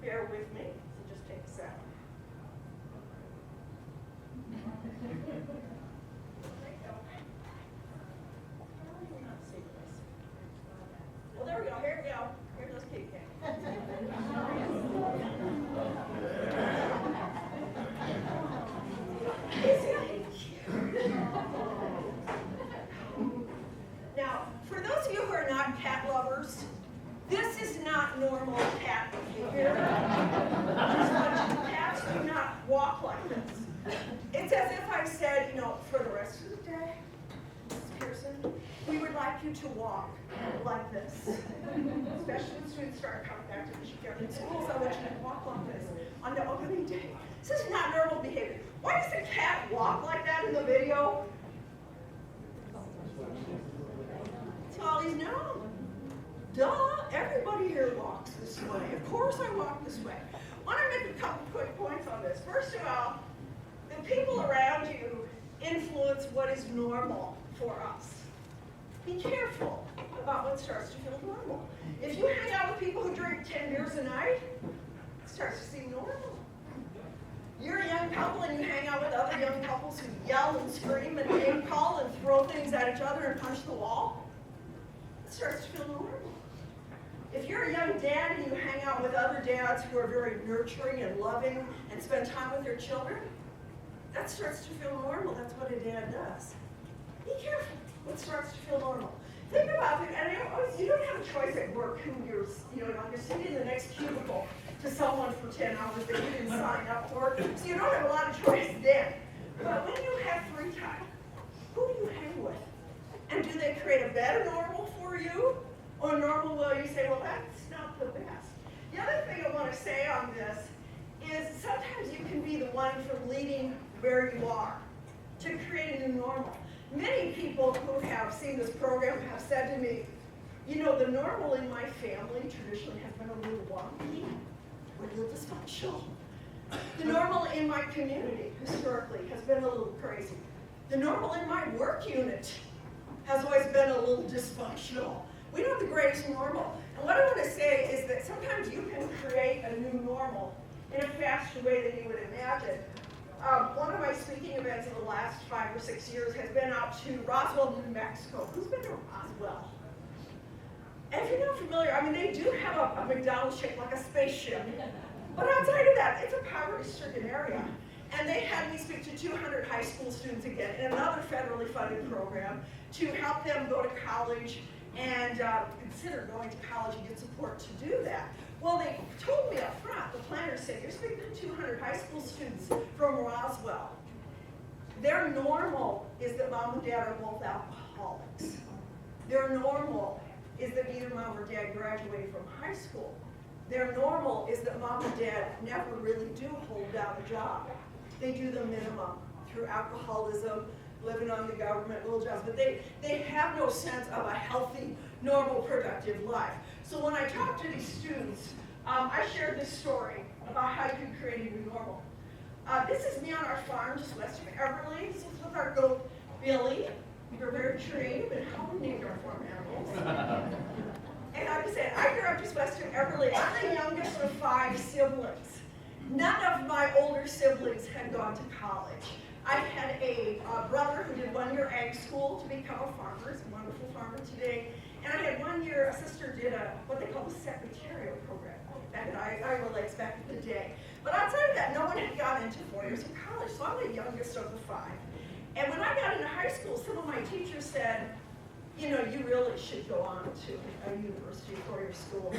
Speaker 5: Bear with me, so just take a second. Well, there we go, here we go. Here's those pig cats. Isn't he cute? Now, for those of you who are not cat lovers, this is not normal cat behavior. Cats do not walk like this. It's as if I said, you know, for the rest of the day, Mrs. Pearson, we would like you to walk like this. Especially when students start coming back to Michigan schools, I want you to walk like this on the opening day. This is not normal behavior. Why does the cat walk like that in the video? That's all he's known. Duh, everybody here walks this way. Of course I walk this way. I want to make a couple quick points on this. First of all, the people around you influence what is normal for us. Be careful about what starts to feel normal. If you hang out with people who drink 10 beers a night, it starts to seem normal. You're a young couple and you hang out with other young couples who yell and scream and name call and throw things at each other and punch the wall, it starts to feel normal. If you're a young dad and you hang out with other dads who are very nurturing and loving and spend time with their children, that starts to feel normal. That's what a dad does. Be careful what starts to feel normal. Think about it, and you don't have a choice at work who you're sitting in the next cubicle to someone for 10 hours that you didn't sign up for, so you don't have a lot of choice then. But when you have free time, who do you hang with? And do they create a better normal for you? Or normal will you say, well, that's not the best. The other thing I want to say on this is sometimes you can be the one from leading where you are to create a new normal. Many people who have seen this program have said to me, you know, the normal in my family traditionally has been a little wonky, a little dysfunctional. The normal in my community historically has been a little crazy. The normal in my work unit has always been a little dysfunctional. We don't have the greatest normal. And what I want to say is that sometimes you can create a new normal in a faster way than you would imagine. One of my speaking events in the last 5 or 6 years has been out to Roswell, New Mexico. Who's been to Roswell? And if you're not familiar, I mean, they do have a McDonald's shaped like a spaceship. But outside of that, it's a poverty-stricken area. And they had me speak to 200 high school students again in another federally funded program to help them go to college and consider going to college and get support to do that. Well, they told me up front, the planners said, you're speaking to 200 high school students from Roswell. Their normal is that mom and dad are both alcoholics. Their normal is that either mom or dad graduated from high school. Their normal is that mom and dad never really do hold down a job. They do the minimum through alcoholism, living on the government little jobs, but they have no sense of a healthy, normal, productive life. So when I talk to these students, I shared this story about how you can create a new normal. This is me on our farm just west of Everly. This is with our goat, Billy. We're very creative in how we named our farm animals. And I'm just saying, I grew up just west of Everly. I'm the youngest of 5 siblings. None of my older siblings had gone to college. I had a brother who did 1 year ag school to become a farmer. He's a wonderful farmer today. And I had 1 year, a sister did what they call the secretarial program back in Iowa Lakes back in the day. But outside of that, no one had gone into 4 years of college, so I'm the youngest of the 5. And when I got into high school, some of my teachers said, you know, you really should go on to a university, 4-year school.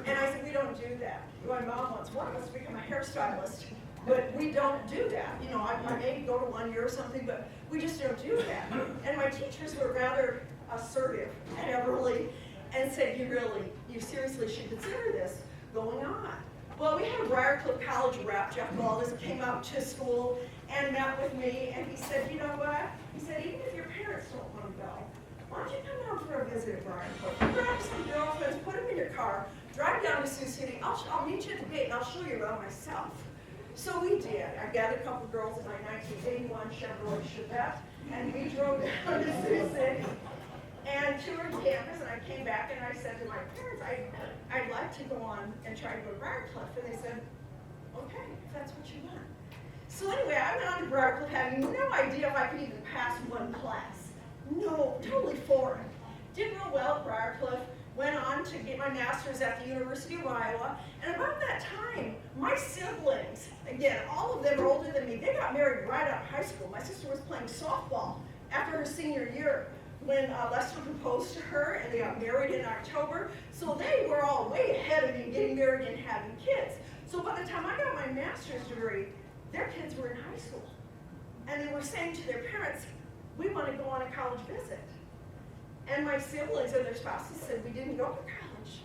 Speaker 5: And I said, we don't do that. My mom wants one of us to become a hairstylist, but we don't do that. You know, I may go to 1 year or something, but we just don't do that. And my teachers were rather assertive and Everly and said, you seriously should consider this going on. Well, we had a Briarcliff College rep, Jeff Baldus, came up to school and met with me, and he said, you know what? He said, even if your parents don't want to go, why don't you come down for a visit at Briarcliff? Grab some girlfriends, put them in your car, drive down to Sioux City. I'll meet you at the gate, and I'll show you around myself. So we did. I gathered a couple girls in my 1981 Chevrolet Chevette, and we drove down to Sioux City and toured campus, and I came back and I said to my parents, I'd like to go on and try to go to Briarcliff. And they said, okay, if that's what you want. So anyway, I went on to Briarcliff having no idea if I could even pass one class. No, totally foreign. Did real well at Briarcliff, went on to get my master's at the University of Iowa, and about that time, my siblings, again, all of them are older than me, they got married right out of high school. My sister was playing softball after her senior year when Lester proposed to her, and they got married in October. So they were all way ahead of me getting married and having kids. So by the time I got my master's degree, their kids were in high school. And they were saying to their parents, we want to go on a college visit. And my siblings and their spouses said, we didn't go to college,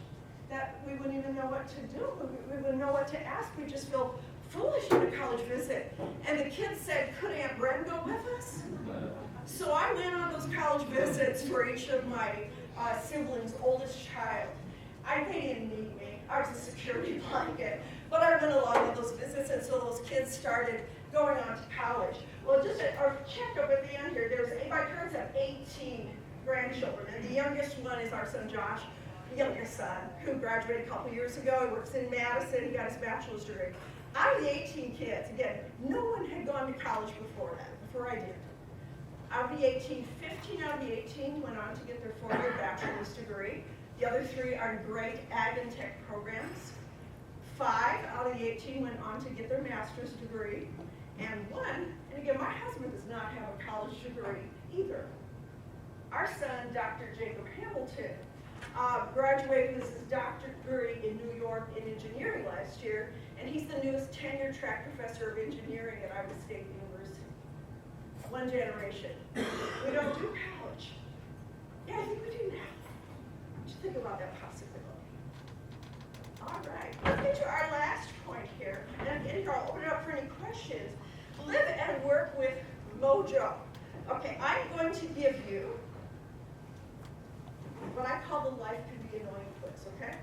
Speaker 5: that we wouldn't even know what to do. We wouldn't know what to ask. We just feel foolish at a college visit. And the kids said, could Aunt Bren go with us? So I went on those college visits for each of my siblings' oldest child. They didn't need me. I was a security blanket. But I went along with those visits, and so those kids started going on to college. Well, just our checkup at the end here, my parents have 18 grandchildren, and the youngest one is our son Josh, the youngest son, who graduated a couple years ago. He works in Madison. He got his bachelor's degree. Out of the 18 kids, again, no one had gone to college before I did. Out of the 18, 15 out of the 18 went on to get their 4-year bachelor's degree. The other 3 are in great ag and tech programs. 5 out of the 18 went on to get their master's degree. And 1, and again, my husband does not have a college degree either. Our son, Dr. Jacob Hamilton, graduated with his doctorate degree in New York in engineering last year, and he's the newest tenure track professor of engineering at Iowa State University. 1 generation. We don't do college. Yeah, I think we do now. Just think about that possibility. All right, let's get to our last point here, and I'll open it up for any questions. Live and work with Mojo. Okay, I'm going to give you what I call the life could be annoying quiz, okay?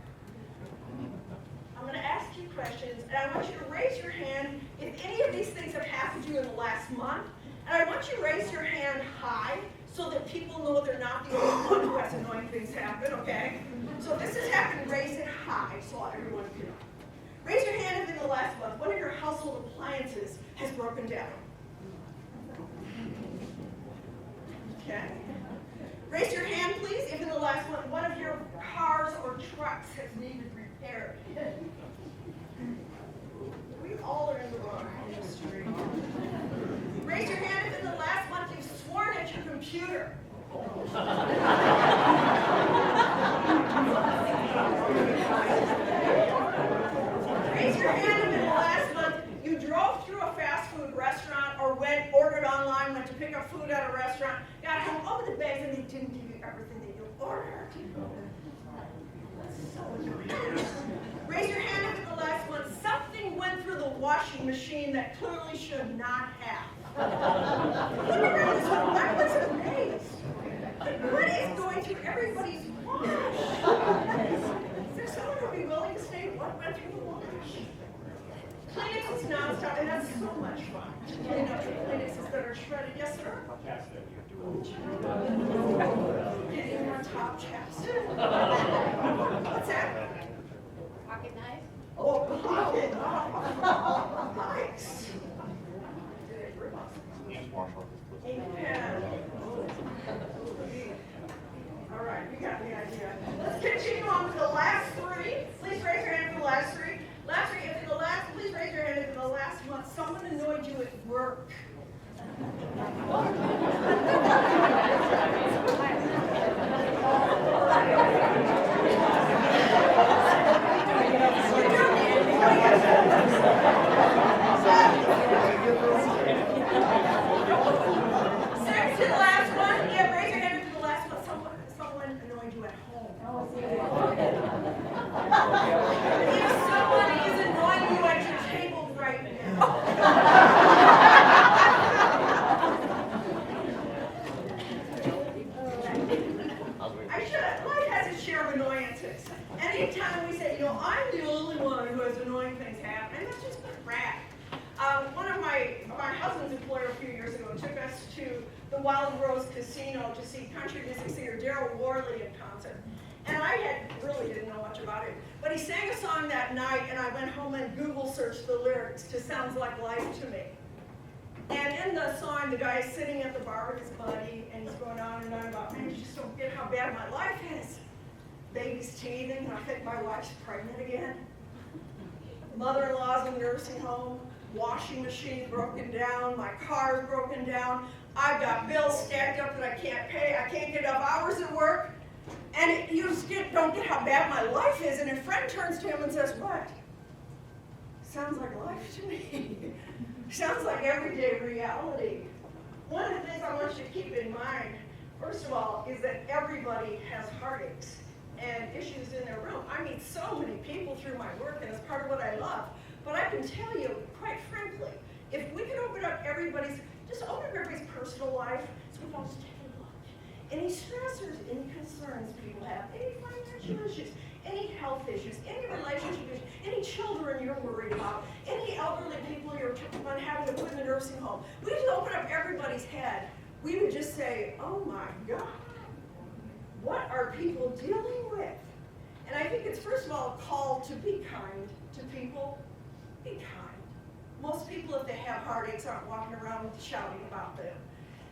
Speaker 5: I'm going to ask you questions, and I want you to raise your hand if any of these things have happened to you in the last month. And I want you to raise your hand high so that people know they're not the only one who has annoying things happen, okay? So if this has happened, raise it high so everyone can know. Raise your hand if in the last month one of your household appliances has broken down. Okay. Raise your hand, please, if in the last month one of your cars or trucks has needed repaired. We all are in the wrong industry. Raise your hand if in the last month you've sworn at your computer. Raise your hand if in the last month you drove through a fast food restaurant or ordered online, went to pick up food at a restaurant, got home, opened the bags, and they didn't give you everything that you ordered. That's so annoying. Raise your hand if in the last month something went through the washing machine that clearly should not have. Let me read this one. I was amazed. What is going through everybody's wash? Is there someone who would be willing to say what went through the wash? Kleenex is nonstop, and that's so much fun. Clean up your Kleenexes that are shredded. Yes, sir? Getting more top chaps. What's that?
Speaker 6: Pocket knife?
Speaker 5: Oh, pocket. Oh, nice. Amen. All right, we got the idea. Let's continue on with the last 3. Please raise your hand for the last 3. Last 3, if in the last, please raise your hand if in the last month someone annoyed you at work. Second to the last one, yeah, raise your hand if in the last month someone the Wild Rose Casino to see country music singer Daryl Worley in concert. And I really didn't know much about him. But he sang a song that night, and I went home and Google searched the lyrics to Sounds Like Life to Me. And in the song, the guy is sitting at the bar with his buddy, and he's going on and on about, man, you just don't get how bad my life is. Baby's teething, and I think my wife's pregnant again. Mother-in-law's in the nursing home. Washing machine's broken down. My car's broken down. I've got bills stacked up that I can't pay. I can't get enough hours at work. And you just don't get how bad my life is. And a friend turns to him and says, what? Sounds like life to me. Sounds like everyday reality. One of the things I want you to keep in mind, first of all, is that everybody has heartaches and issues in their room. I meet so many people through my work, and it's part of what I love. But I can tell you, quite frankly, if we could open up just open up everybody's personal life, so we can just take a look. Any stressors, any concerns people have, any financial issues, any health issues, any relationship issues, any children you're worried about, any elderly people you're having to put in a nursing home. We just open up everybody's head. We would just say, oh my God, what are people dealing with? And I think it's first of all a call to be kind to people. Be kind. Most people, if they have heartaches, aren't walking around shouting about them.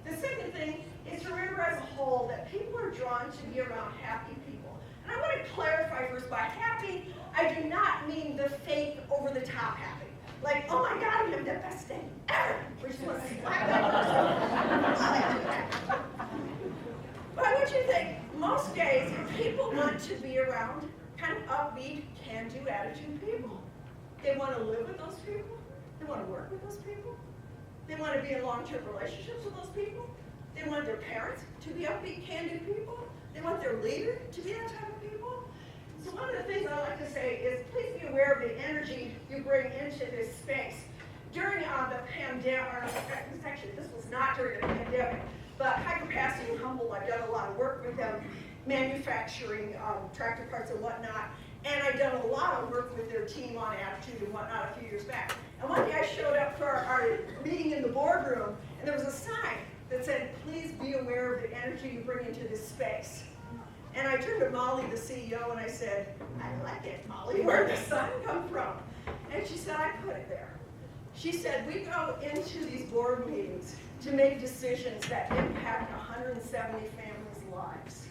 Speaker 5: The second thing is to remember as a whole that people are drawn to be around happy people. And I want to clarify first, by happy, I do not mean the fake, over-the-top happy. Like, oh my God, I'm having the best day ever. We just want to slap that person. But I want you to think, most days, people want to be around kind of upbeat, can-do attitude people. They want to live with those people. They want to work with those people. They want to be in long-term relationships with those people. They want their parents to be upbeat, can-do people. They want their leader to be that type of people. So one of the things I like to say is please be aware of the energy you bring into this space. During the pandemic, or actually this was not during the pandemic, but High Capacity and Humboldt, I've done a lot of work with them, manufacturing tractor parts and whatnot. And I've done a lot of work with their team on attitude and whatnot a few years back. And one day I showed up for our meeting in the boardroom, and there was a sign that said, please be aware of the energy you bring into this space. And I turned to Molly, the CEO, and I said, I like it, Molly, where did the sign come from? And she said, I put it there. She said, we go into these board meetings to make decisions that impact 170 families' lives.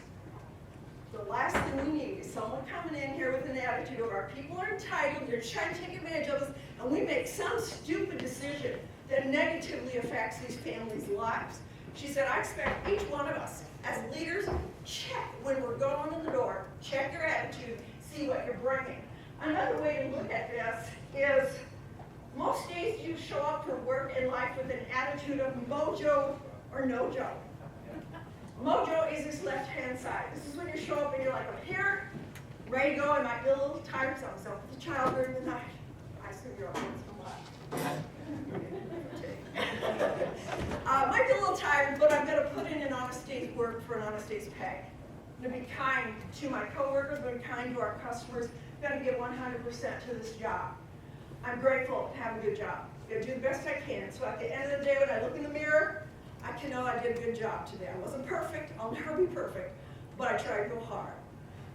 Speaker 5: The last thing we need is someone coming in here with an attitude of our people are entitled, they're trying to take advantage of us, and we make some stupid decision that negatively affects these families' lives. She said, I expect each one of us, as leaders, check when we're going in the door, check your attitude, see what you're bringing. Another way to look at this is, most days you show up for work in life with an attitude of mojo or nojo. Mojo is this left-hand side. This is when you show up and you're like, I'm here, ready to go, I might be a little tired, so I'm myself with the child during the night. I assume you're all might be a little tired, but I'm going to put in an honest day's work for an honest day's pay. I'm going to be kind to my coworkers, I'm going to be kind to our customers, I'm going to give 100% to this job. I'm grateful to have a good job. I'm going to do the best I can. So at the end of the day, when I look in the mirror, I can know I did a good job today. I wasn't perfect, I'll never be perfect, but I tried real hard.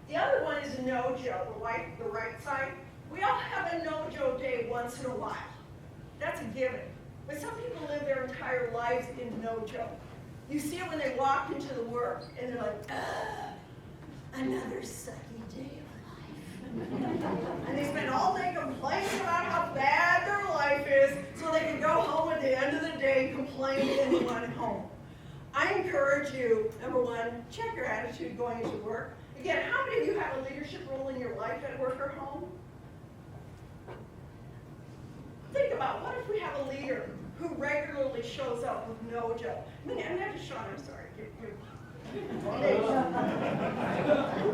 Speaker 5: The other one is no-jo, the right side. We all have a no-jo day once in a while. That's a given. But some people live their entire lives in no-jo. You see it when they walk into the work, and they're like, another sucky day of life. And they spend all day complaining about how bad their life is, so they can go home at the end of the day and complain to anyone home. I encourage you, number one, check your attitude going into work. Again, how many of you have a leadership role in your life at work or home? Think about, what if we have a leader who regularly shows up with no job? Imagine Sean, I'm sorry.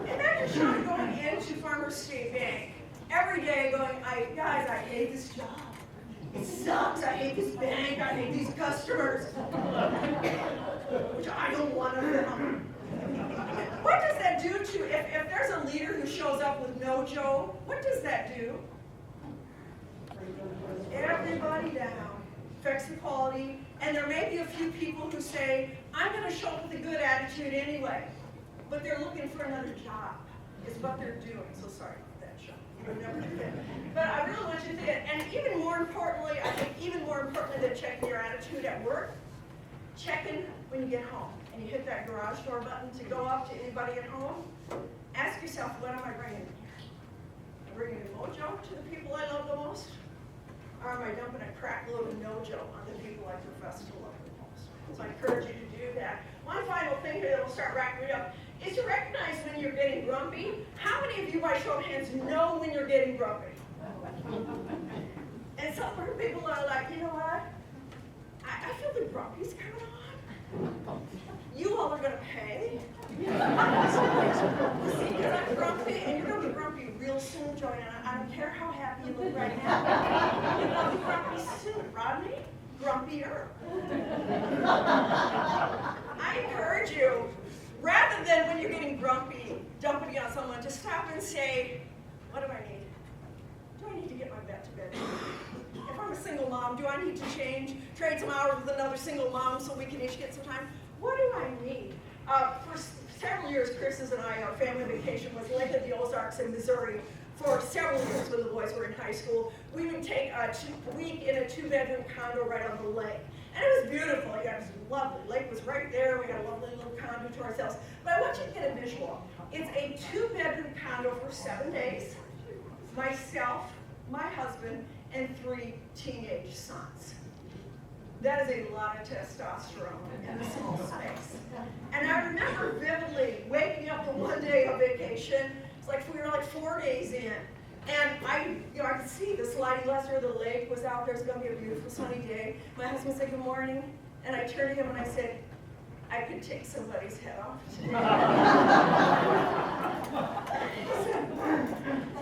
Speaker 5: Imagine Sean going into Farmers State Bank every day going, guys, I hate this job. It sucks. I hate this bank. I hate these customers. Which I don't want of them. What does that do to, if there's a leader who shows up with no Joe, what does that do? Everybody down. Affects the quality And there may be a few people who say, I'm going to show up with a good attitude anyway. But they're looking for another job, is what they're doing. So sorry about that, Sean. You would never do that. But I really want you to think, and even more importantly, I think even more importantly than checking your attitude at work, checking when you get home. And you hit that garage door button to go up to anybody at home. Ask yourself, what am I bringing in here? Am I bringing a mojo to the people I love the most? Or am I dumping a crack load of no-jo on the people I profess to love the most? So I encourage you to do that. One final thing here that will start wrapping it up is to recognize when you're getting grumpy. How many of you, by show of hands, know when you're getting grumpy? And some people are like, you know what? I feel the grumpy's coming on. You all are going to pay. See, because I'm grumpy, and you're going to be grumpy real soon, Joanna. I don't care how happy you look right now. You're going to be grumpy soon. Rodney, grumpier. I encourage you, rather than when you're getting grumpy, dumping it on someone, to stop and say, what do I need? Do I need to get my vet to bed? If I'm a single mom, do I need to trade some hours with another single mom so we can each get some time? What do I need? For several years, Chris's and I, our family vacation was Lake of the Ozarks in Missouri. For several years when the boys were in high school, we would take a week in a 2-bedroom condo right on the lake. And it was beautiful. Yeah, it was lovely. The lake was right there. We got a lovely little condo to ourselves. But I want you to get a visual. It's a 2-bedroom condo for 7 days. Myself, my husband, and 3 teenage sons. That is a lot of testosterone in a small space. And I remember vividly waking up on one day of vacation. It's like we were like 4 days in. And I could see the sliding luster of the lake was out there. It's going to be a beautiful sunny day. My husband said, good morning. And I turned to him and I said, I could take somebody's head off today.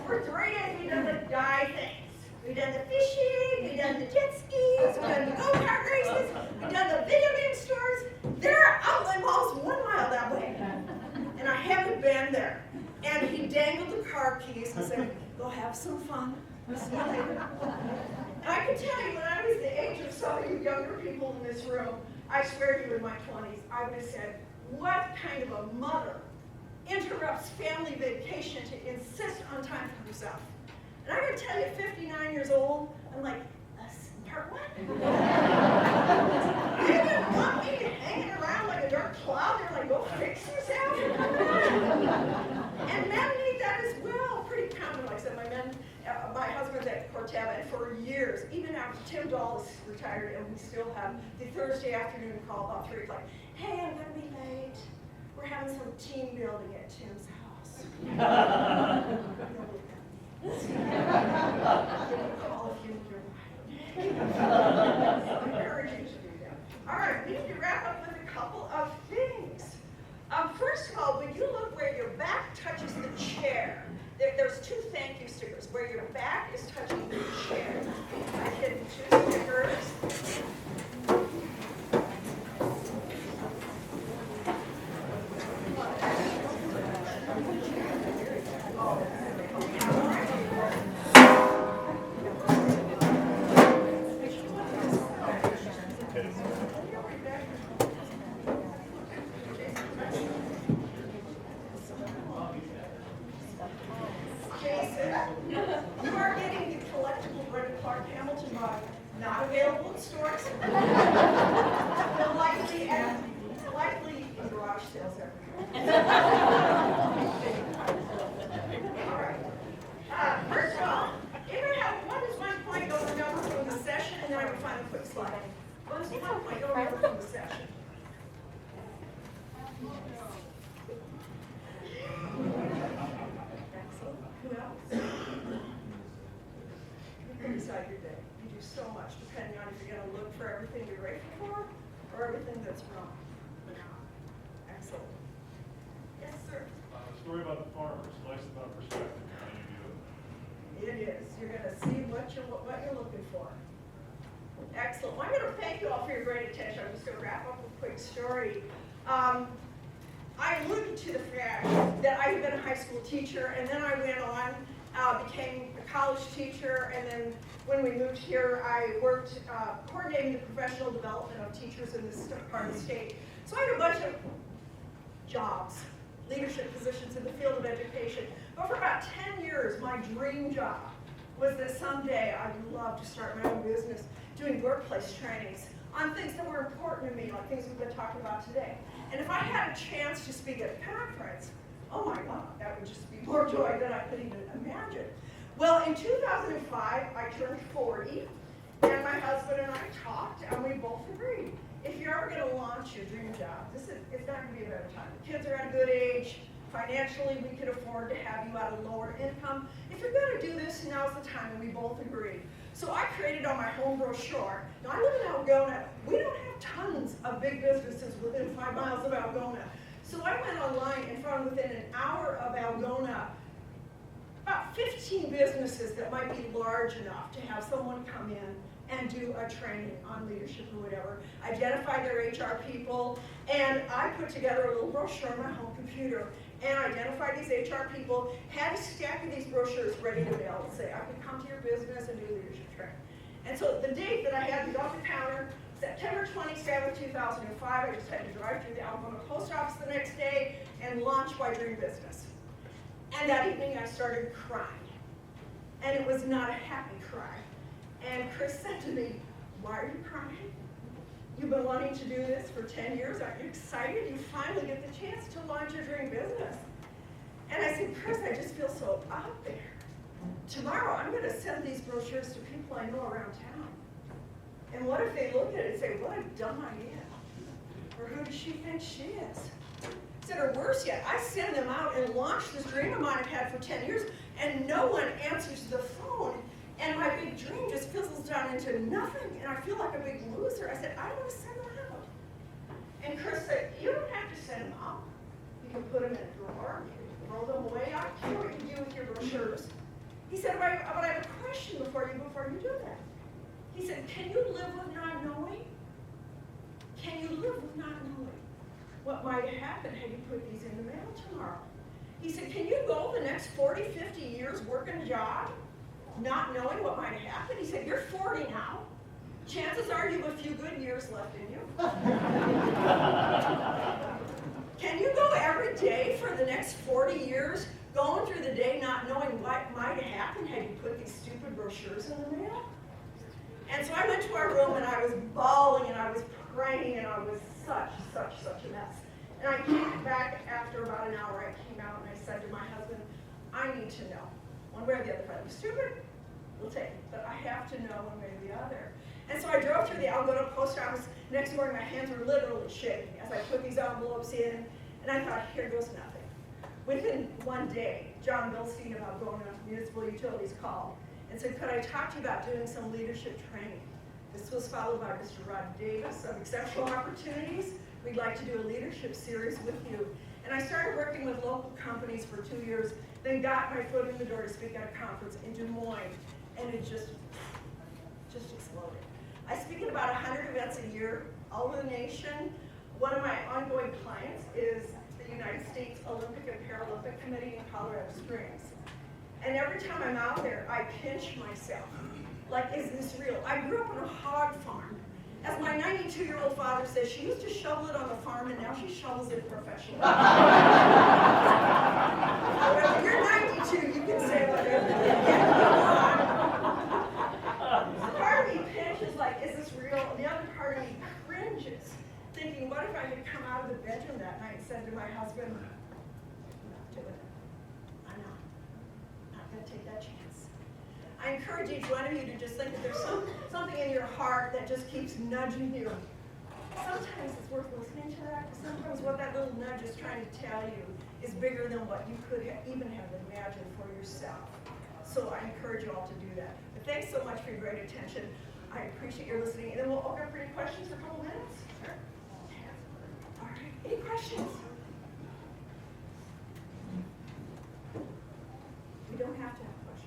Speaker 5: For 3 days we done the guy things. We done the fishing, we done the jet skis, we done the go-kart races, we done the video game stores. There are outlet malls 1 mile that way. And I haven't been there. And he dangled the car keys and said, go have some fun. See you later. And I can tell you, when I was the age of some of you younger people in this room, I swear to you in my 20s, I would have said, what kind of a mother interrupts family vacation to insist on time for herself? And I gotta tell you, 59 years old, I'm like, part what? You didn't want me hanging around like a dark cloud. They're like, go fix yourself. And men need that as well. Pretty common. Like I said, my husband's at Corteva, and for years, even after Tim Dahl is retired, and we still have the Thursday afternoon call about 3 o'clock. Hey, I'm gonna be late. We're having some team building at Tim's house. Call if you're I encourage you to do that. All right, we need to wrap up with a couple of things. First of all, when you look where your back touches the chair, there's 2 thank you stickers. Where your back is touching the chair, I hid 2 stickers. Inside your day. You do so much depending on if you're going to look for everything you're grateful for or everything that's wrong. Excellent. Yes, sir.
Speaker 10: The story about the farmer is nice about perspective.
Speaker 5: It is. You're going to see what you're looking for. Excellent. Well, I'm going to thank you all for your great attention. I'm just going to wrap up with a quick story. I alluded to the fact that I've been a high school teacher, and then I went on became a college teacher, and then when we moved here, I worked coordinating the professional development of teachers in this part of the state. So I had a bunch of jobs, leadership positions in the field of education. But for about 10 years, my dream job was that someday I'd love to start my own business doing workplace trainings on things that were important to me, like things we've been talking about today. And if I had a chance to speak at a conference, oh my God, that would just be more joy than I could even imagine. Well, in 2005, I turned 40, and my husband and I talked, and we both agreed, if you're ever going to launch your dream job, it's not going to be a better time. The kids are at a good age. Financially, we could afford to have you at a lower income. If you're going to do this, now's the time, and we both agreed. So I created on my home brochure. Now, I live in Algona. We don't have tons of big businesses within 5 miles of Algona. So I went online and found within an hour of Algona about 15 businesses that might be large enough to have someone come in and do a training on leadership or whatever, identify their HR people, and I put together a little brochure on my home computer and identified these HR people, had a stack of these brochures ready to mail and say, I can come to your business and do leadership training. And so the date that I had these off the counter, September 27, 2005, I just had to drive through the Algona post office the next day and launch my dream business. And that evening I started crying. And it was not a happy cry. And Chris said to me, why are you crying? You've been wanting to do this for 10 years. Aren't you excited? You finally get the chance to launch your dream business. And I said, Chris, I just feel so out there. Tomorrow I'm going to send these brochures to people I know around town. And what if they look at it and say, what a dumb idea? Or who does she think she is? I said, or worse yet, I send them out and launch this dream of mine I've had for 10 years, and no one answers the phone. And my big dream just fizzles down into nothing, and I feel like a big loser. I said, I don't want to send them out. And Chris said, you don't have to send them out. You can put them in a drawer, you can throw them away. I don't care what you do with your brochures. He said, but I have a question before you do that. He said, can you live with not knowing? Can you live with not knowing what might happen had you put these in the mail tomorrow? He said, can you go the next 40, 50 years working a job, not knowing what might happen? He said, you're 40 now. Chances are you have a few good years left in you. Can you go every day for the next 40 years, going through the day not knowing what might happen had you put these stupid brochures in the mail? And so I went to our room and I was bawling and I was praying and I was such a mess. And I came back after about an hour. I came out and I said to my husband, I need to know, one way or the other. If I'm stupid, we'll take it. But I have to know one way or the other. And so I drove through the Algona post office. Next morning, my hands were literally shaking as I put these envelopes in. And I thought, here goes nothing. Within one day, John Bilstein of Algona Municipal Utilities called and said, could I talk to you about doing some leadership training? This was followed by Mr. Rod Davis of Exceptional Opportunities. We'd like to do a leadership series with you. And I started working with local companies for 2 years, then got my foot in the door to speak at a conference in Des Moines, and it just exploded. I speak at about 100 events a year all over the nation. One of my ongoing clients is the United States Olympic and Paralympic Committee in Colorado Springs. And every time I'm out there, I pinch myself. Like, is this real? I grew up on a hog farm. As my 92-year-old father says, she used to shovel it on the farm, and now she shovels it professionally. However, you're 92, you can say whatever. Part of me pinches, like, is this real? And the other part of me cringes, thinking, what if I had come out of the bedroom that night and said to my husband, I'm not doing it. I'm not going to take that chance. I encourage each one of you to just think that there's something in your heart that just keeps nudging you. Sometimes it's worth listening to that. Sometimes what that little nudge is trying to tell you is bigger than what you could even have imagined for yourself. So I encourage you all to do that. But thanks so much for your great attention. I appreciate your listening. And then we'll open up for any questions for a couple minutes. Sure. All right. Any questions? We don't have to have questions.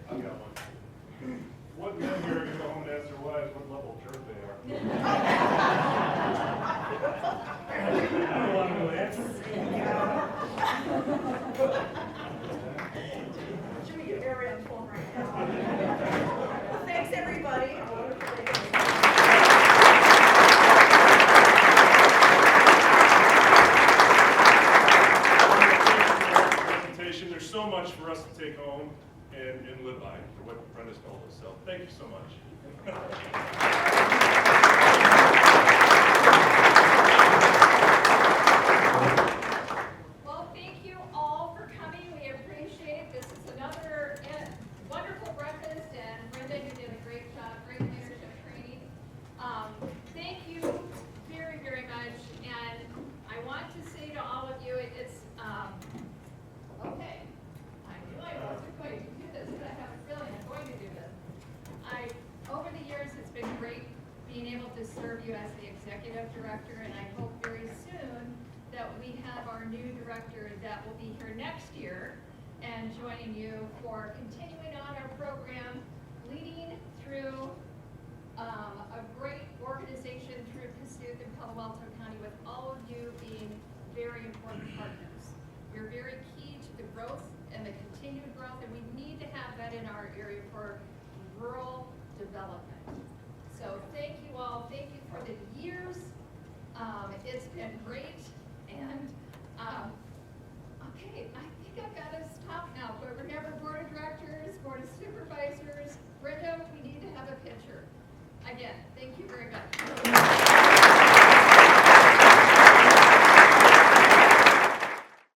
Speaker 10: I've got one. What men here are going to go home and ask their wives what level of jerk they are? I don't want to know the answer.
Speaker 2: so much.
Speaker 1: Well, thank you all for coming. We appreciate it. This is another wonderful breakfast, and Brenda, you did a great job, great leadership training. Thank you very, very much. And I want to say to all of you, it's, okay, I knew I wasn't going to do this, but I have a feeling I'm going to do this. Over the years, it's been great being able to serve you as the executive director, and I hope very soon that we have our new director that will be here next year and joining you for continuing on our program, leading through a great organization through Kossuth and Palo Alto County, with all of you being very important partners. You're very key to the growth and the continued growth, and we need to have that in our area for rural development. So thank you all. Thank you for the years. It's been great. And, okay, I think I've got to stop now. But remember, Board of Directors, Board of Supervisors, Brenda, we need to have a picture. Again, thank you very much.